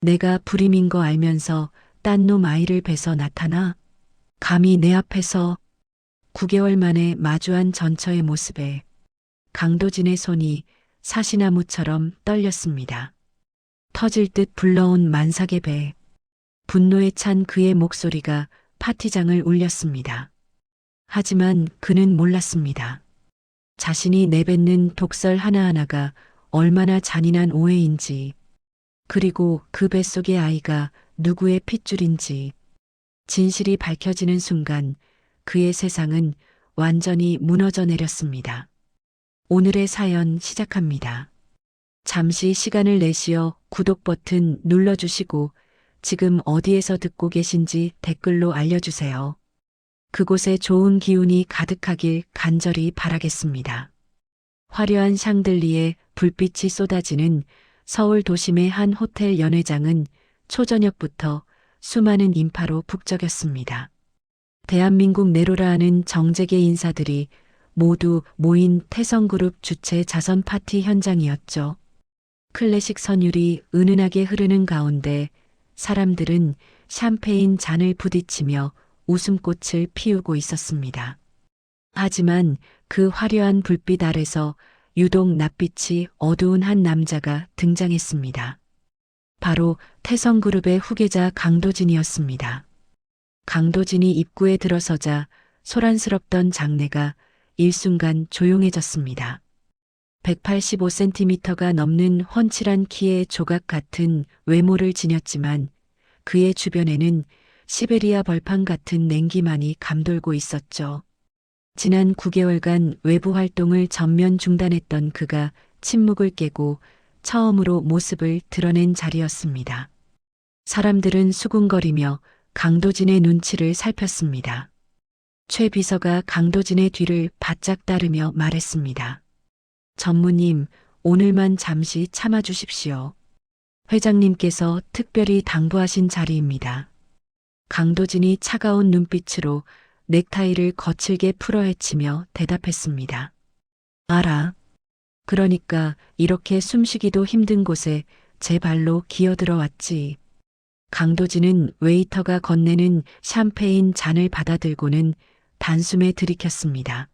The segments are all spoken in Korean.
내가 불임인 거 알면서 딴 놈 아이를 뵈서 나타나? 감히 내 앞에서 9개월 만에 마주한 전처의 모습에 강도진의 손이 사시나무처럼 떨렸습니다. 터질 듯 불러온 만삭의 배. 분노에 찬 그의 목소리가 파티장을 울렸습니다. 하지만 그는 몰랐습니다. 자신이 내뱉는 독설 하나하나가 얼마나 잔인한 오해인지, 그리고 그 뱃속의 아이가 누구의 핏줄인지, 진실이 밝혀지는 순간 그의 세상은 완전히 무너져 내렸습니다. 오늘의 사연 시작합니다. 잠시 시간을 내쉬어 구독 버튼 눌러주시고 지금 어디에서 듣고 계신지 댓글로 알려주세요. 그곳에 좋은 기운이 가득하길 간절히 바라겠습니다. 화려한 샹들리에 불빛이 쏟아지는 서울 도심의 한 호텔 연회장은 초저녁부터 수많은 인파로 북적였습니다. 대한민국 내로라 하는 정재계 인사들이 모두 모인 태성그룹 주최 자선 파티 현장이었죠. 클래식 선율이 은은하게 흐르는 가운데 사람들은 샴페인 잔을 부딪히며 웃음꽃을 피우고 있었습니다. 하지만 그 화려한 불빛 아래서 유독 낯빛이 어두운 한 남자가 등장했습니다. 바로 태성그룹의 후계자 강도진이었습니다. 강도진이 입구에 들어서자 소란스럽던 장내가 일순간 조용해졌습니다. 185cm가 넘는 훤칠한 키의 조각 같은 외모를 지녔지만 그의 주변에는 시베리아 벌판 같은 냉기만이 감돌고 있었죠. 지난 9개월간 외부 활동을 전면 중단했던 그가 침묵을 깨고 처음으로 모습을 드러낸 자리였습니다. 사람들은 수군거리며 강도진의 눈치를 살폈습니다. 최 비서가 강도진의 뒤를 바짝 따르며 말했습니다. 전무님, 오늘만 잠시 참아주십시오. 회장님께서 특별히 당부하신 자리입니다. 강도진이 차가운 눈빛으로 넥타이를 거칠게 풀어헤치며 대답했습니다. 알아. 그러니까 이렇게 숨쉬기도 힘든 곳에 제 발로 기어들어왔지. 강도진은 웨이터가 건네는 샴페인 잔을 받아들고는 단숨에 들이켰습니다.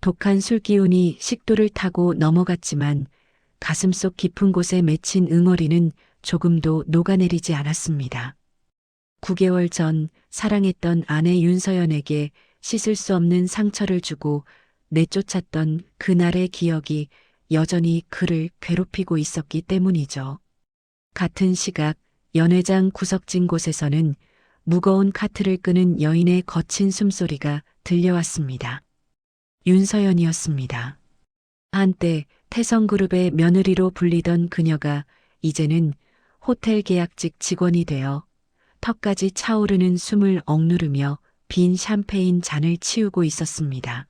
독한 술기운이 식도를 타고 넘어갔지만 가슴속 깊은 곳에 맺힌 응어리는 조금도 녹아내리지 않았습니다. 9개월 전 사랑했던 아내 윤서연에게 씻을 수 없는 상처를 주고 내쫓았던 그날의 기억이 여전히 그를 괴롭히고 있었기 때문이죠. 같은 시각 연회장 구석진 곳에서는 무거운 카트를 끄는 여인의 거친 숨소리가 들려왔습니다. 윤서연이었습니다. 한때 태성그룹의 며느리로 불리던 그녀가 이제는 호텔 계약직 직원이 되어 턱까지 차오르는 숨을 억누르며 빈 샴페인 잔을 치우고 있었습니다.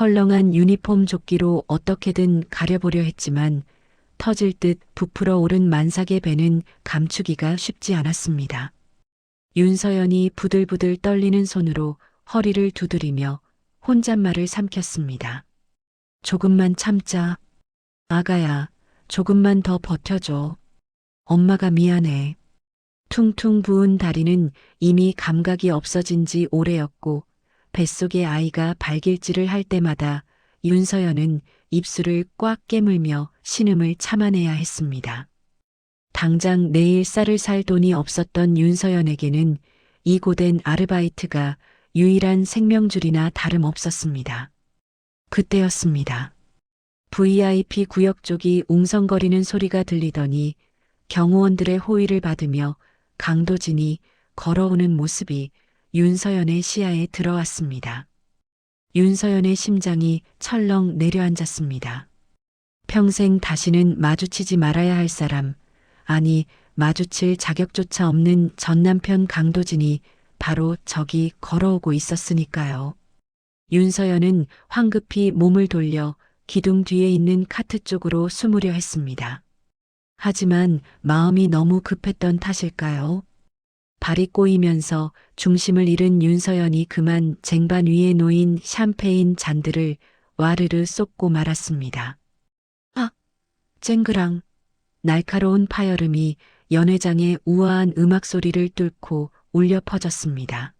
헐렁한 유니폼 조끼로 어떻게든 가려보려 했지만 터질 듯 부풀어 오른 만삭의 배는 감추기가 쉽지 않았습니다. 윤서연이 부들부들 떨리는 손으로 허리를 두드리며 혼잣말을 삼켰습니다. 조금만 참자. 아가야, 조금만 더 버텨줘. 엄마가 미안해. 퉁퉁 부은 다리는 이미 감각이 없어진 지 오래였고 뱃속의 아이가 발길질을 할 때마다 윤서연은 입술을 꽉 깨물며 신음을 참아내야 했습니다. 당장 내일 쌀을 살 돈이 없었던 윤서연에게는 이 고된 아르바이트가 유일한 생명줄이나 다름없었습니다. 그때였습니다. VIP 구역 쪽이 웅성거리는 소리가 들리더니 경호원들의 호의를 받으며 강도진이 걸어오는 모습이 윤서연의 시야에 들어왔습니다. 윤서연의 심장이 철렁 내려앉았습니다. 평생 다시는 마주치지 말아야 할 사람, 아니 마주칠 자격조차 없는 전남편 강도진이 바로 저기 걸어오고 있었으니까요. 윤서연은 황급히 몸을 돌려 기둥 뒤에 있는 카트 쪽으로 숨으려 했습니다. 하지만 마음이 너무 급했던 탓일까요? 발이 꼬이면서 중심을 잃은 윤서연이 그만 쟁반 위에 놓인 샴페인 잔들을 와르르 쏟고 말았습니다. 아! 쨍그랑. 날카로운 파열음이 연회장의 우아한 음악 소리를 뚫고 울려 퍼졌습니다.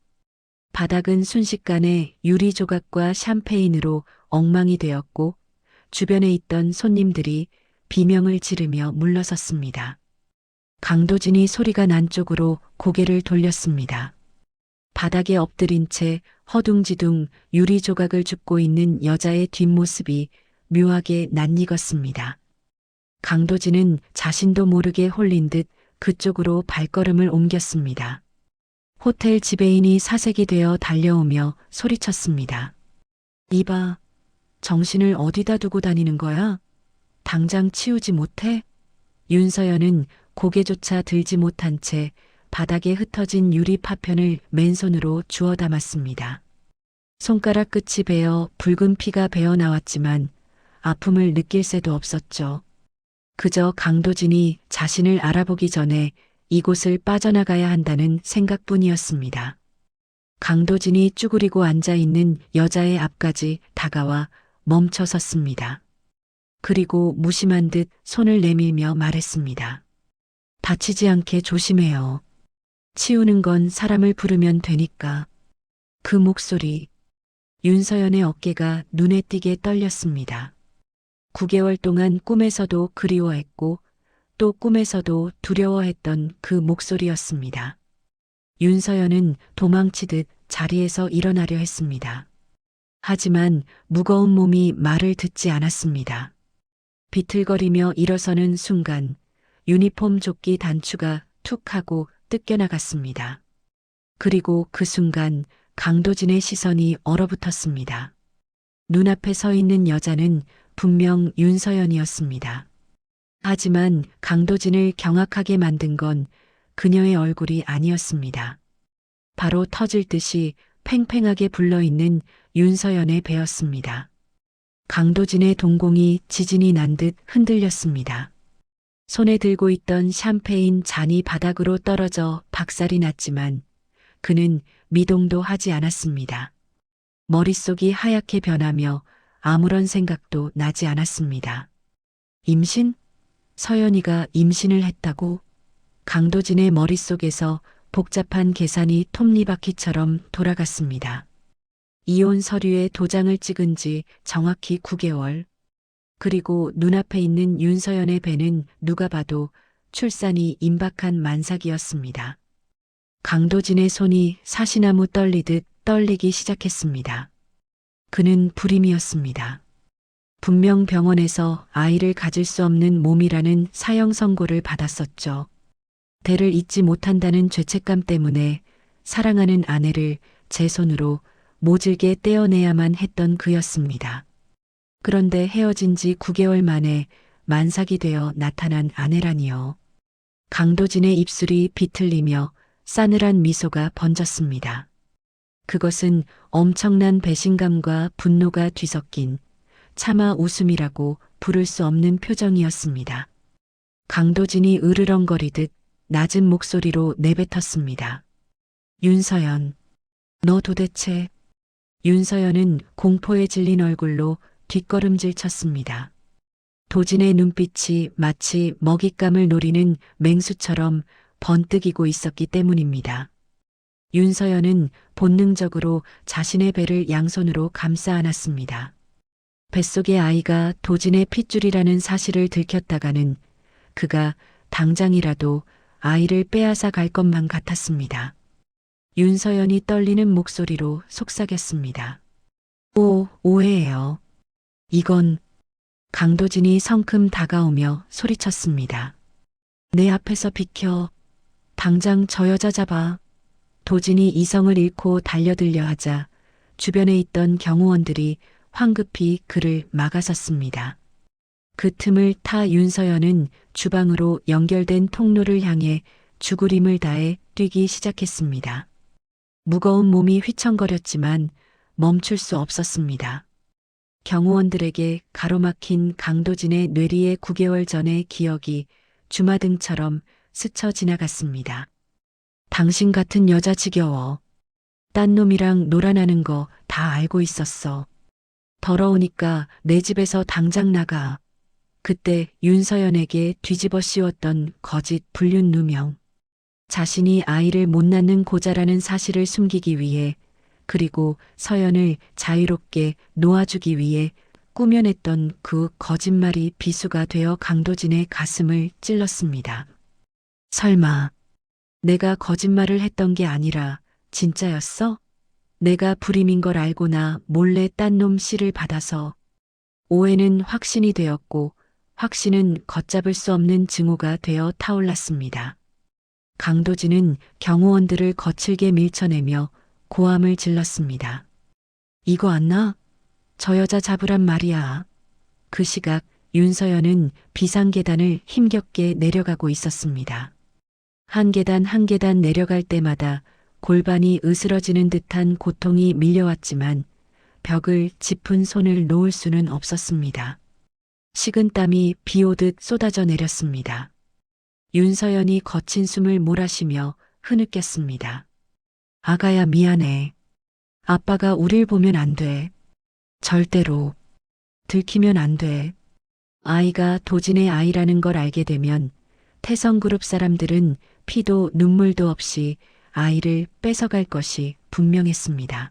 바닥은 순식간에 유리 조각과 샴페인으로 엉망이 되었고 주변에 있던 손님들이 비명을 지르며 물러섰습니다. 강도진이 소리가 난 쪽으로 고개를 돌렸습니다. 바닥에 엎드린 채 허둥지둥 유리 조각을 줍고 있는 여자의 뒷모습이 묘하게 낯익었습니다. 강도진은 자신도 모르게 홀린 듯 그쪽으로 발걸음을 옮겼습니다. 호텔 지배인이 사색이 되어 달려오며 소리쳤습니다. 이봐, 정신을 어디다 두고 다니는 거야? 당장 치우지 못해? 윤서연은 고개조차 들지 못한 채 바닥에 흩어진 유리 파편을 맨손으로 주워 담았습니다. 손가락 끝이 베어 붉은 피가 배어 나왔지만 아픔을 느낄 새도 없었죠. 그저 강도진이 자신을 알아보기 전에 이곳을 빠져나가야 한다는 생각뿐이었습니다. 강도진이 쭈그리고 앉아 있는 여자의 앞까지 다가와 멈춰 섰습니다. 그리고 무심한 듯 손을 내밀며 말했습니다. 다치지 않게 조심해요. 치우는 건 사람을 부르면 되니까. 그 목소리. 윤서연의 어깨가 눈에 띄게 떨렸습니다. 9개월 동안 꿈에서도 그리워했고 또 꿈에서도 두려워했던 그 목소리였습니다. 윤서연은 도망치듯 자리에서 일어나려 했습니다. 하지만 무거운 몸이 말을 듣지 않았습니다. 비틀거리며 일어서는 순간 유니폼 조끼 단추가 툭 하고 뜯겨나갔습니다. 그리고 그 순간 강도진의 시선이 얼어붙었습니다. 눈앞에 서 있는 여자는 분명 윤서연이었습니다. 하지만 강도진을 경악하게 만든 건 그녀의 얼굴이 아니었습니다. 바로 터질 듯이 팽팽하게 불러있는 윤서연의 배였습니다. 강도진의 동공이 지진이 난 듯 흔들렸습니다. 손에 들고 있던 샴페인 잔이 바닥으로 떨어져 박살이 났지만 그는 미동도 하지 않았습니다. 머릿속이 하얗게 변하며 아무런 생각도 나지 않았습니다. 임신? 서연이가 임신을 했다고? 강도진의 머릿속에서 복잡한 계산이 톱니바퀴처럼 돌아갔습니다. 이혼 서류에 도장을 찍은 지 정확히 9개월. 그리고 눈앞에 있는 윤서연의 배는 누가 봐도 출산이 임박한 만삭이었습니다. 강도진의 손이 사시나무 떨리듯 떨리기 시작했습니다. 그는 불임이었습니다. 분명 병원에서 아이를 가질 수 없는 몸이라는 사형 선고를 받았었죠. 대를 잇지 못한다는 죄책감 때문에 사랑하는 아내를 제 손으로 모질게 떼어내야만 했던 그였습니다. 그런데 헤어진 지 9개월 만에 만삭이 되어 나타난 아내라니요. 강도진의 입술이 비틀리며 싸늘한 미소가 번졌습니다. 그것은 엄청난 배신감과 분노가 뒤섞인 차마 웃음이라고 부를 수 없는 표정이었습니다. 강도진이 으르렁거리듯 낮은 목소리로 내뱉었습니다. 윤서연, 너 도대체... 윤서연은 공포에 질린 얼굴로 뒷걸음질 쳤습니다. 도진의 눈빛이 마치 먹잇감을 노리는 맹수처럼 번뜩이고 있었기 때문입니다. 윤서연은 본능적으로 자신의 배를 양손으로 감싸 안았습니다. 뱃속의 아이가 도진의 핏줄이라는 사실을 들켰다가는 그가 당장이라도 아이를 빼앗아 갈 것만 같았습니다. 윤서연이 떨리는 목소리로 속삭였습니다. 오해예요. 이건... 강도진이 성큼 다가오며 소리쳤습니다. 내 앞에서 비켜. 당장 저 여자 잡아. 도진이 이성을 잃고 달려들려 하자 주변에 있던 경호원들이 황급히 그를 막아섰습니다. 그 틈을 타 윤서연은 주방으로 연결된 통로를 향해 죽으림을 다해 뛰기 시작했습니다. 무거운 몸이 휘청거렸지만 멈출 수 없었습니다. 경호원들에게 가로막힌 강도진의 뇌리의 9개월 전의 기억이 주마등처럼 스쳐 지나갔습니다. 당신 같은 여자 지겨워. 딴 놈이랑 놀아나는 거 다 알고 있었어. 더러우니까 내 집에서 당장 나가. 그때 윤서연에게 뒤집어 씌웠던 거짓 불륜 누명. 자신이 아이를 못 낳는 고자라는 사실을 숨기기 위해, 그리고 서연을 자유롭게 놓아주기 위해 꾸며냈던 그 거짓말이 비수가 되어 강도진의 가슴을 찔렀습니다. 설마 내가 거짓말을 했던 게 아니라 진짜였어? 내가 불임인 걸 알고나 몰래 딴 놈 씨를 받아서. 오해는 확신이 되었고 확신은 걷잡을 수 없는 증오가 되어 타올랐습니다. 강도진은 경호원들을 거칠게 밀쳐내며 고함을 질렀습니다. 이거 안 나? 저 여자 잡으란 말이야. 그 시각 윤서연은 비상계단을 힘겹게 내려가고 있었습니다. 한 계단 한 계단 내려갈 때마다 골반이 으스러지는 듯한 고통이 밀려왔지만 벽을 짚은 손을 놓을 수는 없었습니다. 식은땀이 비 오듯 쏟아져 내렸습니다. 윤서연이 거친 숨을 몰아쉬며 흐느꼈습니다. 아가야 미안해. 아빠가 우릴 보면 안 돼. 절대로. 들키면 안 돼. 아이가 도진의 아이라는 걸 알게 되면 태성그룹 사람들은 피도 눈물도 없이 아이를 뺏어갈 것이 분명했습니다.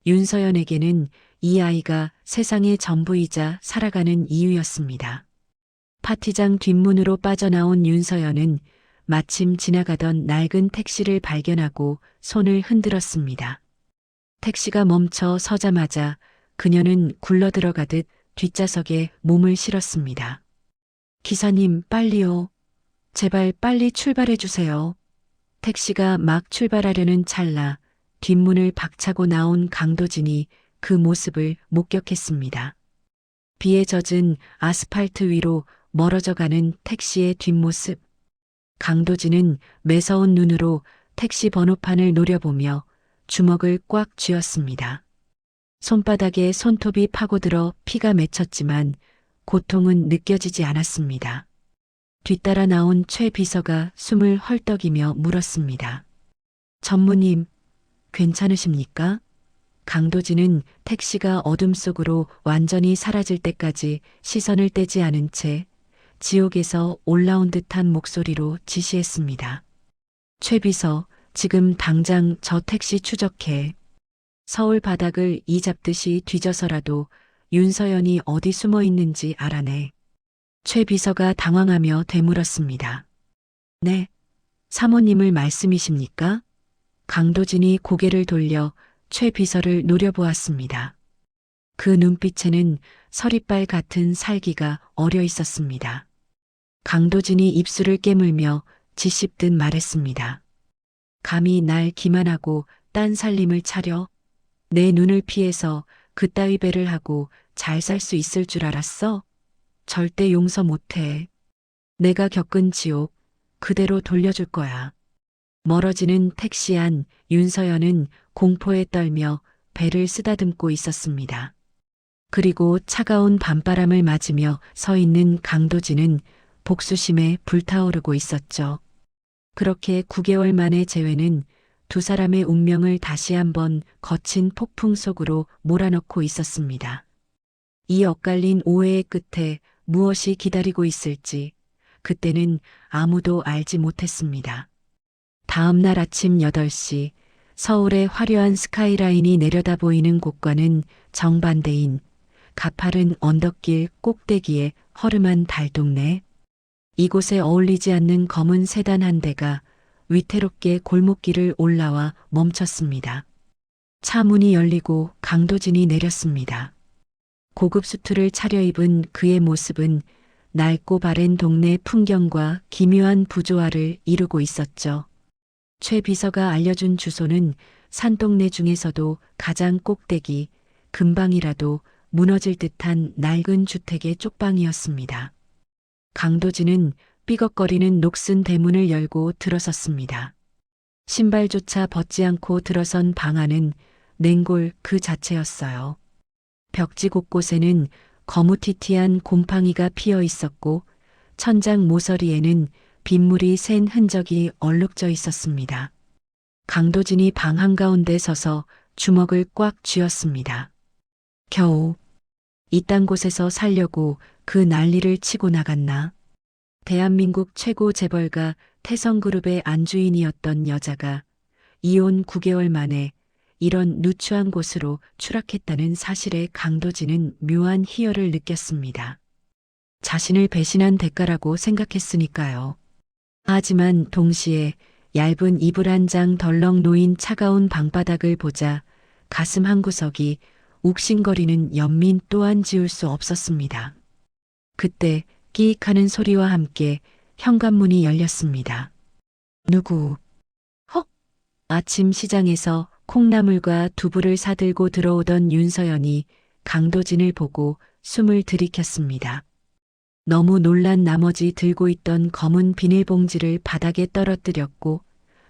윤서연에게는 이 아이가 세상의 전부이자 살아가는 이유였습니다. 파티장 뒷문으로 빠져나온 윤서연은 마침 지나가던 낡은 택시를 발견하고 손을 흔들었습니다. 택시가 멈춰 서자마자 그녀는 굴러들어가듯 뒷좌석에 몸을 실었습니다. 기사님, 빨리요. 제발 빨리 출발해 주세요. 택시가 막 출발하려는 찰나 뒷문을 박차고 나온 강도진이 그 모습을 목격했습니다. 비에 젖은 아스팔트 위로 멀어져가는 택시의 뒷모습. 강도진은 매서운 눈으로 택시 번호판을 노려보며 주먹을 꽉 쥐었습니다. 손바닥에 손톱이 파고들어 피가 맺혔지만 고통은 느껴지지 않았습니다. 뒤따라 나온 최 비서가 숨을 헐떡이며 물었습니다. 전무님, 괜찮으십니까? 강도진은 택시가 어둠 속으로 완전히 사라질 때까지 시선을 떼지 않은 채 지옥에서 올라온 듯한 목소리로 지시했습니다. 최 비서, 지금 당장 저 택시 추적해. 서울 바닥을 이 잡듯이 뒤져서라도 윤서연이 어디 숨어 있는지 알아내. 최 비서가 당황하며 되물었습니다. 네, 사모님을 말씀이십니까? 강도진이 고개를 돌려 최 비서를 노려보았습니다. 그 눈빛에는 서리빨 같은 살기가 어려 있었습니다. 강도진이 입술을 깨물며 짓씹듯 말했습니다. 감히 날 기만하고 딴 살림을 차려? 내 눈을 피해서 그따위 배를 하고 잘 살 수 있을 줄 알았어? 절대 용서 못해. 내가 겪은 지옥 그대로 돌려줄 거야. 멀어지는 택시 안 윤서연은 공포에 떨며 배를 쓰다듬고 있었습니다. 그리고 차가운 밤바람을 맞으며 서 있는 강도진은 복수심에 불타오르고 있었죠. 그렇게 9개월 만에 재회는 두 사람의 운명을 다시 한번 거친 폭풍 속으로 몰아넣고 있었습니다. 이 엇갈린 오해의 끝에 무엇이 기다리고 있을지 그때는 아무도 알지 못했습니다. 다음 날 아침 8시 서울의 화려한 스카이라인이 내려다 보이는 곳과는 정반대인 가파른 언덕길 꼭대기에 허름한 달동네. 이곳에 어울리지 않는 검은 세단 한 대가 위태롭게 골목길을 올라와 멈췄습니다. 차 문이 열리고 강도진이 내렸습니다. 고급 수트를 차려입은 그의 모습은 낡고 바랜 동네 풍경과 기묘한 부조화를 이루고 있었죠. 최 비서가 알려준 주소는 산동네 중에서도 가장 꼭대기, 금방이라도 무너질 듯한 낡은 주택의 쪽방이었습니다. 강도진은 삐걱거리는 녹슨 대문을 열고 들어섰습니다. 신발조차 벗지 않고 들어선 방 안은 냉골 그 자체였어요. 벽지 곳곳에는 거무튀튀한 곰팡이가 피어 있었고 천장 모서리에는 빗물이 샌 흔적이 얼룩져 있었습니다. 강도진이 방 한가운데 서서 주먹을 꽉 쥐었습니다. 겨우 이딴 곳에서 살려고 그 난리를 치고 나갔나. 대한민국 최고 재벌가 태성그룹의 안주인이었던 여자가 이혼 9개월 만에 이런 누추한 곳으로 추락했다는 사실에 강도진은 묘한 희열을 느꼈습니다. 자신을 배신한 대가라고 생각했으니까요. 하지만 동시에 얇은 이불 한 장 덜렁 놓인 차가운 방바닥을 보자 가슴 한구석이 욱신거리는 연민 또한 지울 수 없었습니다. 그때 끼익하는 소리와 함께 현관문이 열렸습니다. 누구? 헉! 아침 시장에서 콩나물과 두부를 사들고 들어오던 윤서연이 강도진을 보고 숨을 들이켰습니다. 너무 놀란 나머지 들고 있던 검은 비닐봉지를 바닥에 떨어뜨렸고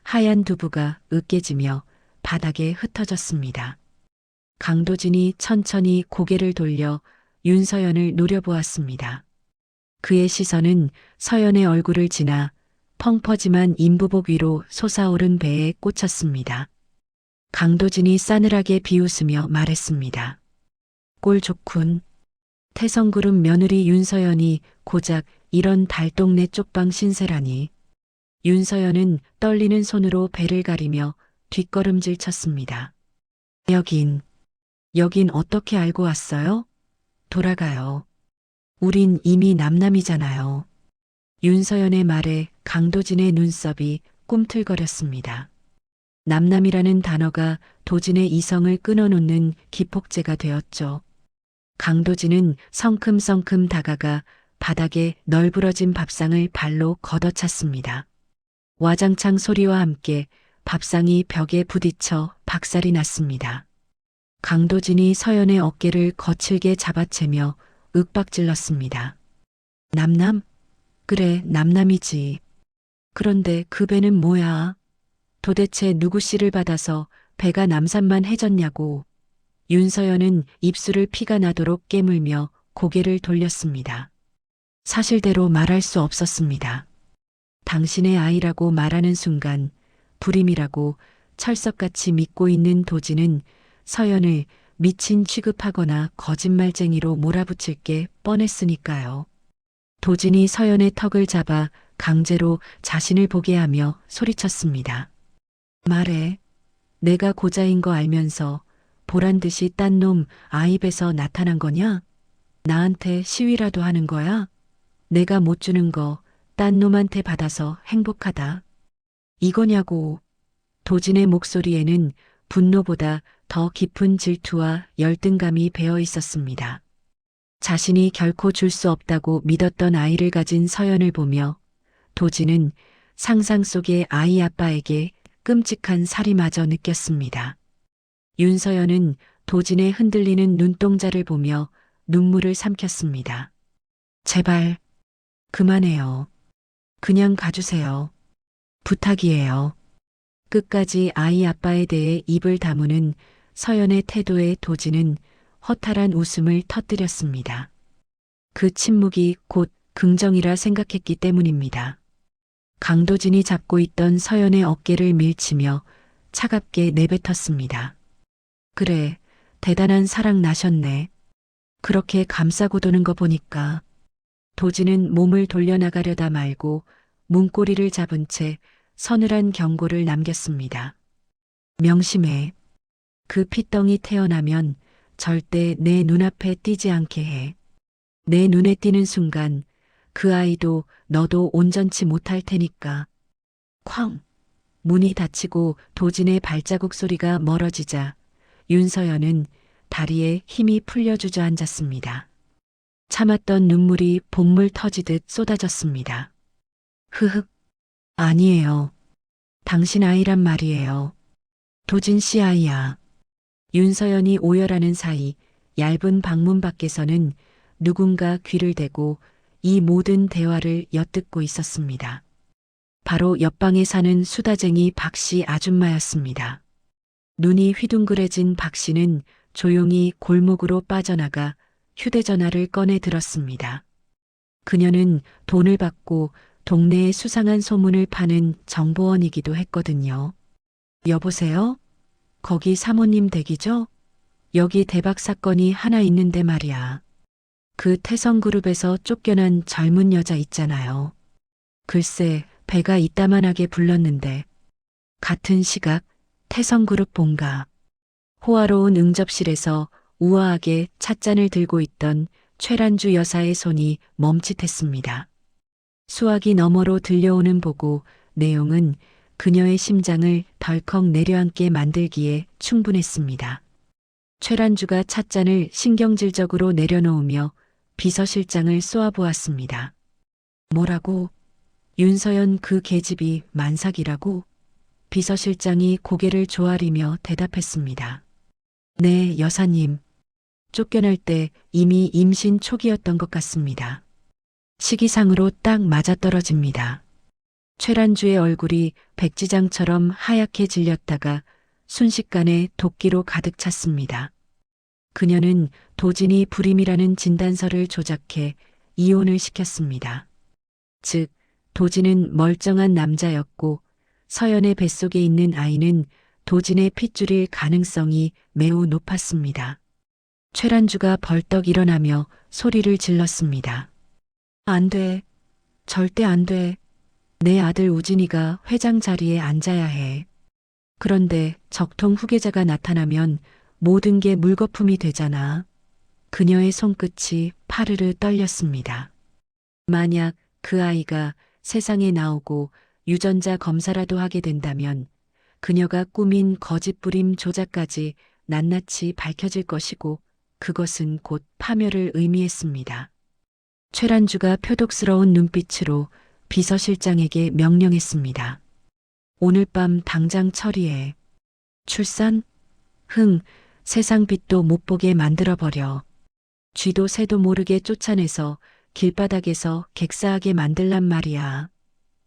하얀 두부가 으깨지며 바닥에 흩어졌습니다. 강도진이 천천히 고개를 돌려 윤서연을 노려보았습니다. 그의 시선은 서연의 얼굴을 지나 펑퍼짐한 인부복 위로 솟아오른 배에 꽂혔습니다. 강도진이 싸늘하게 비웃으며 말했습니다. 꼴 좋군. 태성그룹 며느리 윤서연이 고작 이런 달동네 쪽방 신세라니. 윤서연은 떨리는 손으로 배를 가리며 뒷걸음질 쳤습니다. 여긴 어떻게 알고 왔어요? 돌아가요. 우린 이미 남남이잖아요. 윤서연의 말에 강도진의 눈썹이 꿈틀거렸습니다. 남남이라는 단어가 도진의 이성을 끊어놓는 기폭제가 되었죠. 강도진은 성큼성큼 다가가 바닥에 널브러진 밥상을 발로 걷어찼습니다. 와장창 소리와 함께 밥상이 벽에 부딪혀 박살이 났습니다. 강도진이 서연의 어깨를 거칠게 잡아채며 윽박질렀습니다. 남남? 그래, 남남이지. 그런데 그 배는 뭐야? 도대체 누구 씨를 받아서 배가 남산만 해졌냐고. 윤서연은 입술을 피가 나도록 깨물며 고개를 돌렸습니다. 사실대로 말할 수 없었습니다. 당신의 아이라고 말하는 순간 불임이라고 철석같이 믿고 있는 도진은 서연을 미친 취급하거나 거짓말쟁이로 몰아붙일 게 뻔했으니까요. 도진이 서연의 턱을 잡아 강제로 자신을 보게 하며 소리쳤습니다. 말해. 내가 고자인 거 알면서 보란 듯이 딴 놈 아이 배서 나타난 거냐? 나한테 시위라도 하는 거야? 내가 못 주는 거 딴 놈한테 받아서 행복하다. 이거냐고. 도진의 목소리에는 분노보다 더 깊은 질투와 열등감이 배어 있었습니다. 자신이 결코 줄 수 없다고 믿었던 아이를 가진 서연을 보며 도진은 상상 속의 아이 아빠에게 끔찍한 살이마저 느꼈습니다. 윤서연은 도진의 흔들리는 눈동자를 보며 눈물을 삼켰습니다. 제발 그만해요. 그냥 가주세요. 부탁이에요. 끝까지 아이 아빠에 대해 입을 다무는 서연의 태도에 도진은 허탈한 웃음을 터뜨렸습니다. 그 침묵이 곧 긍정이라 생각했기 때문입니다. 강도진이 잡고 있던 서연의 어깨를 밀치며 차갑게 내뱉었습니다. 그래, 대단한 사랑 나셨네. 그렇게 감싸고 도는 거 보니까. 도진은 몸을 돌려나가려다 말고 문고리를 잡은 채 서늘한 경고를 남겼습니다. 명심해. 그 핏덩이 태어나면 절대 내 눈앞에 띄지 않게 해. 내 눈에 띄는 순간 그 아이도 너도 온전치 못할 테니까. 쾅! 문이 닫히고 도진의 발자국 소리가 멀어지자 윤서연은 다리에 힘이 풀려 주저앉았습니다. 참았던 눈물이 본물 터지듯 쏟아졌습니다. 흐흑. 아니에요. 당신 아이란 말이에요. 도진 씨 아이야. 윤서연이 오열하는 사이 얇은 방문 밖에서는 누군가 귀를 대고 이 모든 대화를 엿듣고 있었습니다. 바로 옆방에 사는 수다쟁이 박씨 아줌마였습니다. 눈이 휘둥그레진 박씨는 조용히 골목으로 빠져나가 휴대전화를 꺼내 들었습니다. 그녀는 돈을 받고 동네에 수상한 소문을 파는 정보원이기도 했거든요. 여보세요? 거기 사모님 댁이죠? 여기 대박 사건이 하나 있는데 말이야. 그 태성그룹에서 쫓겨난 젊은 여자 있잖아요. 글쎄, 배가 이따만하게 불렀는데. 같은 시각, 태성그룹 본가. 호화로운 응접실에서 우아하게 찻잔을 들고 있던 최란주 여사의 손이 멈칫했습니다. 수화기 너머로 들려오는 보고 내용은 그녀의 심장을 덜컥 내려앉게 만들기에 충분했습니다. 최란주가 찻잔을 신경질적으로 내려놓으며 비서실장을 쏘아보았습니다. 뭐라고? 윤서연 그 계집이 만삭이라고? 비서실장이 고개를 조아리며 대답했습니다. 네, 여사님. 쫓겨날 때 이미 임신 초기였던 것 같습니다. 시기상으로 딱 맞아떨어집니다. 최란주의 얼굴이 백지장처럼 하얗게 질렸다가 순식간에 도끼로 가득 찼습니다. 그녀는 도진이 불임이라는 진단서를 조작해 이혼을 시켰습니다. 즉, 도진은 멀쩡한 남자였고 서연의 뱃속에 있는 아이는 도진의 핏줄일 가능성이 매우 높았습니다. 최란주가 벌떡 일어나며 소리를 질렀습니다. 안 돼. 절대 안 돼. 내 아들 우진이가 회장 자리에 앉아야 해. 그런데 적통 후계자가 나타나면 모든 게 물거품이 되잖아. 그녀의 손끝이 파르르 떨렸습니다. 만약 그 아이가 세상에 나오고 유전자 검사라도 하게 된다면 그녀가 꾸민 거짓부림 조작까지 낱낱이 밝혀질 것이고 그것은 곧 파멸을 의미했습니다. 최란주가 표독스러운 눈빛으로 비서실장에게 명령했습니다. 오늘 밤 당장 처리해. 출산? 세상 빛도 못 보게 만들어버려. 쥐도 새도 모르게 쫓아내서 길바닥에서 객사하게 만들란 말이야.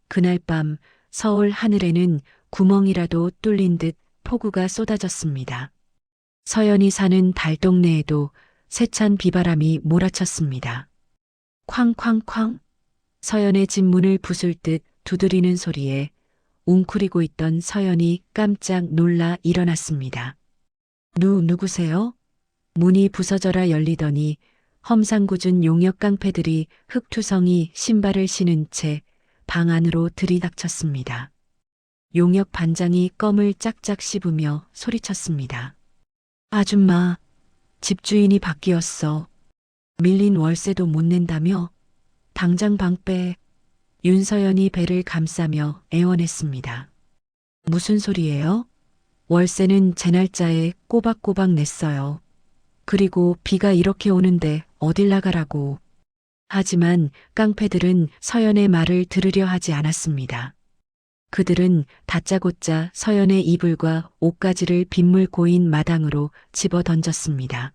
그날 밤 서울 하늘에는 구멍이라도 뚫린 듯 폭우가 쏟아졌습니다. 서연이 사는 달동네에도 세찬 비바람이 몰아쳤습니다. 쾅쾅쾅. 서연의 집 문을 부술 듯 두드리는 소리에 웅크리고 있던 서연이 깜짝 놀라 일어났습니다. 누구세요? 문이 부서져라 열리더니 험상궂은 용역 깡패들이 흙투성이 신발을 신은 채 방 안으로 들이닥쳤습니다. 용역 반장이 껌을 짝짝 씹으며 소리쳤습니다. 아줌마, 집주인이 바뀌었어. 밀린 월세도 못 낸다며? 당장 방 빼. 윤서연이 배를 감싸며 애원했습니다. 무슨 소리예요? 월세는 제 날짜에 꼬박꼬박 냈어요. 그리고 비가 이렇게 오는데 어딜 나가라고. 하지만 깡패들은 서연의 말을 들으려 하지 않았습니다. 그들은 다짜고짜 서연의 이불과 옷가지를 빗물 고인 마당으로 집어 던졌습니다.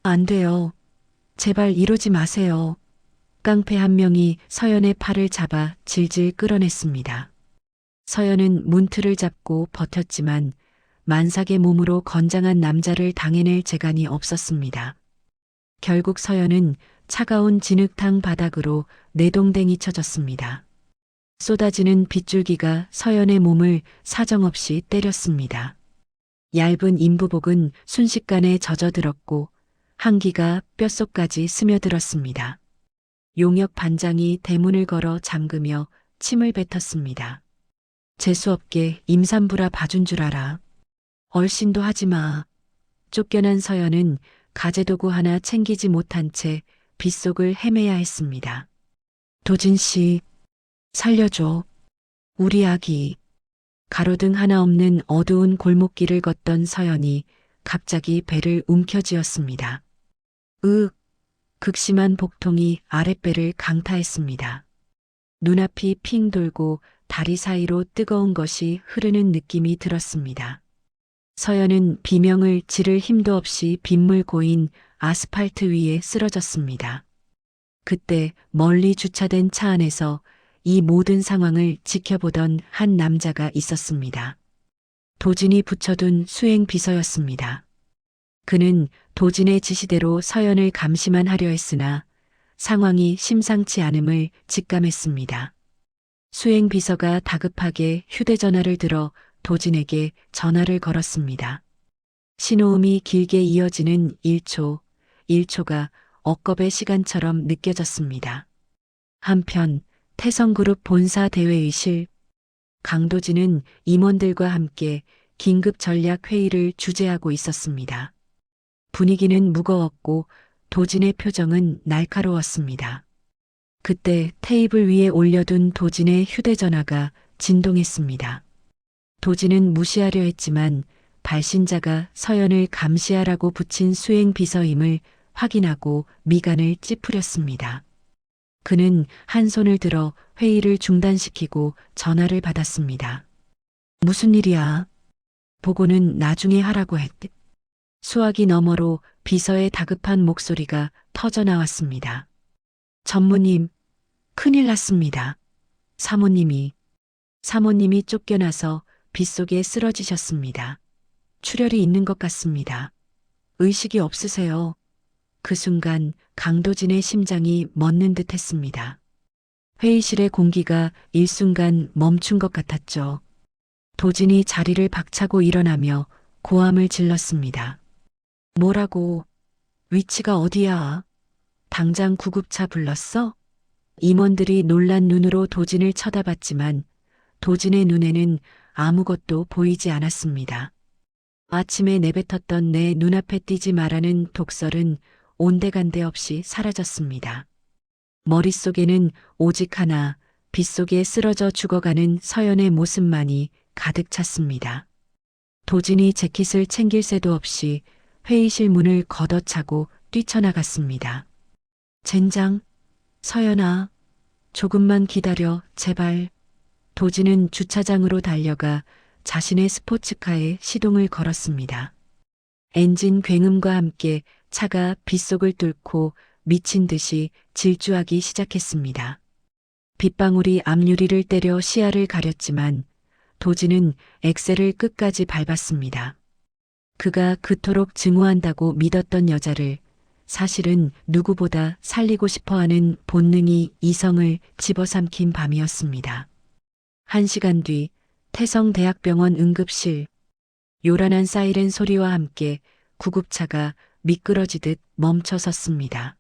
안 돼요. 제발 이러지 마세요. 깡패 한 명이 서연의 팔을 잡아 질질 끌어냈습니다. 서연은 문틀을 잡고 버텼지만 만삭의 몸으로 건장한 남자를 당해낼 재간이 없었습니다. 결국 서연은 차가운 진흙탕 바닥으로 내동댕이 쳐졌습니다. 쏟아지는 빗줄기가 서연의 몸을 사정없이 때렸습니다. 얇은 인부복은 순식간에 젖어들었고 한기가 뼛속까지 스며들었습니다. 용역 반장이 대문을 걸어 잠그며 침을 뱉었습니다. 재수없게 임산부라 봐준 줄 알아. 얼씬도 하지 마. 쫓겨난 서연은 가재도구 하나 챙기지 못한 채 빗속을 헤매야 했습니다. 도진 씨, 살려줘. 우리 아기. 가로등 하나 없는 어두운 골목길을 걷던 서연이 갑자기 배를 움켜쥐었습니다. 극심한 복통이 아랫배를 강타했습니다. 눈앞이 핑 돌고 다리 사이로 뜨거운 것이 흐르는 느낌이 들었습니다. 서연은 비명을 지를 힘도 없이 빗물 고인 아스팔트 위에 쓰러졌습니다. 그때 멀리 주차된 차 안에서 이 모든 상황을 지켜보던 한 남자가 있었습니다. 도진이 붙여둔 수행 비서였습니다. 그는 도진의 지시대로 서연을 감시만 하려 했으나 상황이 심상치 않음을 직감했습니다. 수행 비서가 다급하게 휴대전화를 들어 도진에게 전화를 걸었습니다. 신호음이 길게 이어지는 1초, 1초가 억겁의 시간처럼 느껴졌습니다. 한편 태성그룹 본사 대회의 실 강도진은 임원들과 함께 긴급 전략 회의를 주재하고 있었습니다. 분위기는 무거웠고 도진의 표정은 날카로웠습니다. 그때 테이블 위에 올려둔 도진의 휴대전화가 진동했습니다. 도진은 무시하려 했지만 발신자가 서연을 감시하라고 붙인 수행 비서임을 확인하고 미간을 찌푸렸습니다. 그는 한 손을 들어 회의를 중단시키고 전화를 받았습니다. 무슨 일이야? 보고는 나중에 하라고 했대. 수화기 너머로 비서의 다급한 목소리가 터져 나왔습니다. 전무님, 큰일 났습니다. 사모님이 쫓겨나서 빗속에 쓰러지셨습니다. 출혈이 있는 것 같습니다. 의식이 없으세요. 그 순간 강도진의 심장이 멎는 듯 했습니다. 회의실의 공기가 일순간 멈춘 것 같았죠. 도진이 자리를 박차고 일어나며 고함을 질렀습니다. 뭐라고? 위치가 어디야? 당장 구급차 불렀어? 임원들이 놀란 눈으로 도진을 쳐다봤지만 도진의 눈에는 아무것도 보이지 않았습니다. 아침에 내뱉었던 내 눈앞에 띄지 말라는 독설은 온데간데 없이 사라졌습니다. 머릿속에는 오직 하나, 빗속에 쓰러져 죽어가는 서연의 모습만이 가득 찼습니다. 도진이 재킷을 챙길 새도 없이 회의실 문을 걷어차고 뛰쳐나갔습니다. 젠장, 서연아, 조금만 기다려, 제발. 도진은 주차장으로 달려가 자신의 스포츠카에 시동을 걸었습니다. 엔진 굉음과 함께 차가 빗속을 뚫고 미친 듯이 질주하기 시작했습니다. 빗방울이 앞유리를 때려 시야를 가렸지만 도진은 엑셀을 끝까지 밟았습니다. 그가 그토록 증오한다고 믿었던 여자를 사실은 누구보다 살리고 싶어하는 본능이 이성을 집어삼킨 밤이었습니다. 1시간 뒤 태성대학병원 응급실. 요란한 사이렌 소리와 함께 구급차가 미끄러지듯 멈춰 섰습니다.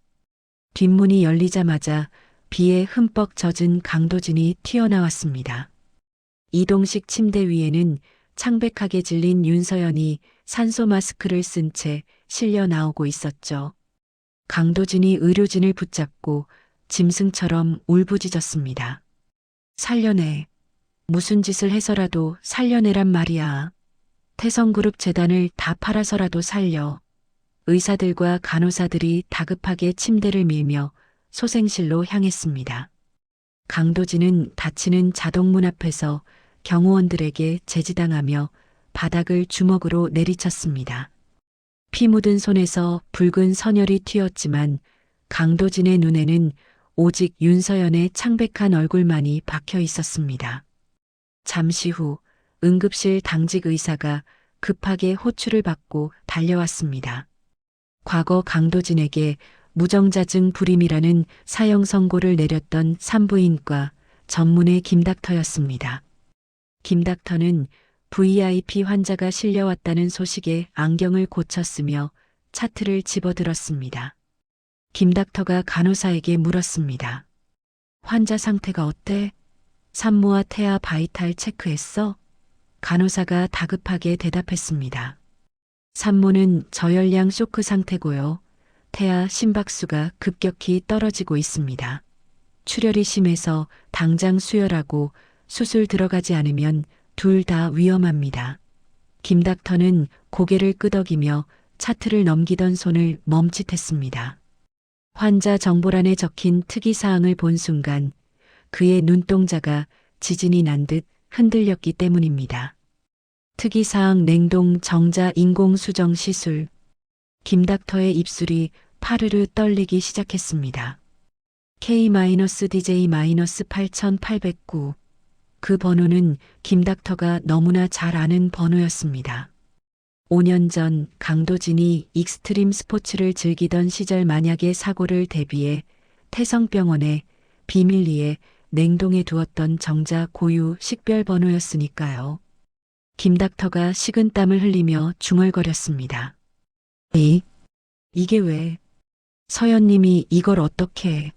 뒷문이 열리자마자 비에 흠뻑 젖은 강도진이 튀어나왔습니다. 이동식 침대 위에는 창백하게 질린 윤서연이 산소 마스크를 쓴 채 실려 나오고 있었죠. 강도진이 의료진을 붙잡고 짐승처럼 울부짖었습니다. 살려내. 무슨 짓을 해서라도 살려내란 말이야. 태성그룹 재단을 다 팔아서라도 살려. 의사들과 간호사들이 다급하게 침대를 밀며 소생실로 향했습니다. 강도진은 닫히는 자동문 앞에서 경호원들에게 제지당하며 바닥을 주먹으로 내리쳤습니다. 피 묻은 손에서 붉은 선혈이 튀었지만 강도진의 눈에는 오직 윤서연의 창백한 얼굴만이 박혀 있었습니다. 잠시 후 응급실 당직 의사가 급하게 호출을 받고 달려왔습니다. 과거 강도진에게 무정자증 불임이라는 사형 선고를 내렸던 산부인과 전문의 김닥터였습니다. 김닥터는 VIP 환자가 실려왔다는 소식에 안경을 고쳤으며 차트를 집어들었습니다. 김닥터가 간호사에게 물었습니다. 환자 상태가 어때? 산모와 태아 바이탈 체크했어? 간호사가 다급하게 대답했습니다. 산모는 저열량 쇼크 상태고요. 태아 심박수가 급격히 떨어지고 있습니다. 출혈이 심해서 당장 수혈하고 수술 들어가지 않으면 둘 다 위험합니다. 김닥터는 고개를 끄덕이며 차트를 넘기던 손을 멈칫했습니다. 환자 정보란에 적힌 특이사항을 본 순간 그의 눈동자가 지진이 난 듯 흔들렸기 때문입니다. 특이사항 냉동 정자 인공수정 시술. 김닥터의 입술이 파르르 떨리기 시작했습니다. K-DJ-8809. 그 번호는 김닥터가 너무나 잘 아는 번호였습니다. 5년 전 강도진이 익스트림 스포츠를 즐기던 시절 만약의 사고를 대비해 태성병원에 비밀리에 냉동해 두었던 정자 고유 식별 번호였으니까요. 김닥터가 식은땀을 흘리며 중얼거렸습니다. 이게 왜? 서연님이 이걸 어떻게 해?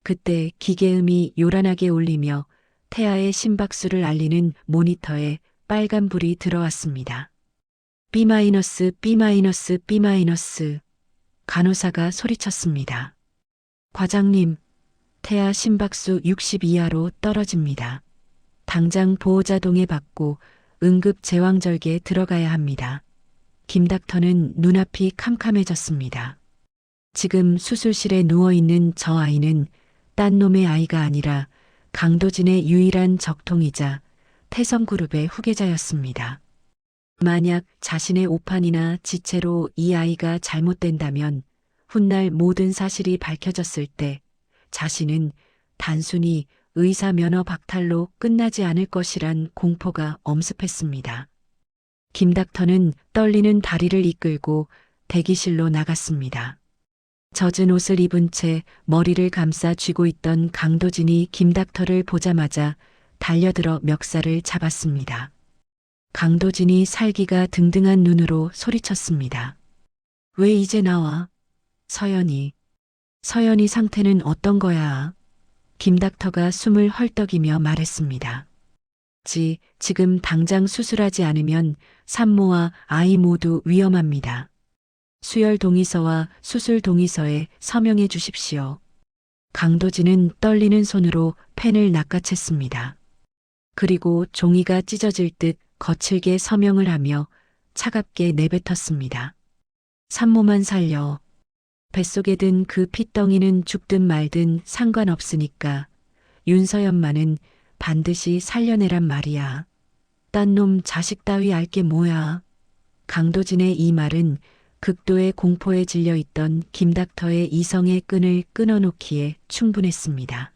그때 기계음이 요란하게 울리며 태아의 심박수를 알리는 모니터에 빨간불이 들어왔습니다. B-, B-, B-. 간호사가 소리쳤습니다. 과장님, 태아 심박수 60 이하로 떨어집니다. 당장 보호자동에 받고 응급 제왕절개에 들어가야 합니다. 김 닥터는 눈앞이 캄캄해졌습니다. 지금 수술실에 누워있는 저 아이는 딴 놈의 아이가 아니라 강도진의 유일한 적통이자 태성그룹의 후계자였습니다. 만약 자신의 오판이나 지체로 이 아이가 잘못된다면 훗날 모든 사실이 밝혀졌을 때 자신은 단순히 의사 면허 박탈로 끝나지 않을 것이란 공포가 엄습했습니다. 김 닥터는 떨리는 다리를 이끌고 대기실로 나갔습니다. 젖은 옷을 입은 채 머리를 감싸 쥐고 있던 강도진이 김 닥터를 보자마자 달려들어 멱살을 잡았습니다. 강도진이 살기가 등등한 눈으로 소리쳤습니다. 왜 이제 나와? 서연이 상태는 어떤 거야? 김 닥터가 숨을 헐떡이며 말했습니다. 지금 당장 수술하지 않으면 산모와 아이 모두 위험합니다. 수혈 동의서와 수술 동의서에 서명해 주십시오. 강도진은 떨리는 손으로 펜을 낚아챘습니다. 그리고 종이가 찢어질 듯 거칠게 서명을 하며 차갑게 내뱉었습니다. 산모만 살려. 뱃속에 든 그 핏덩이는 죽든 말든 상관없으니까 윤서연만은 반드시 살려내란 말이야. 딴 놈 자식 따위 알게 뭐야. 강도진의 이 말은 극도의 공포에 질려 있던 김 닥터의 이성의 끈을 끊어놓기에 충분했습니다.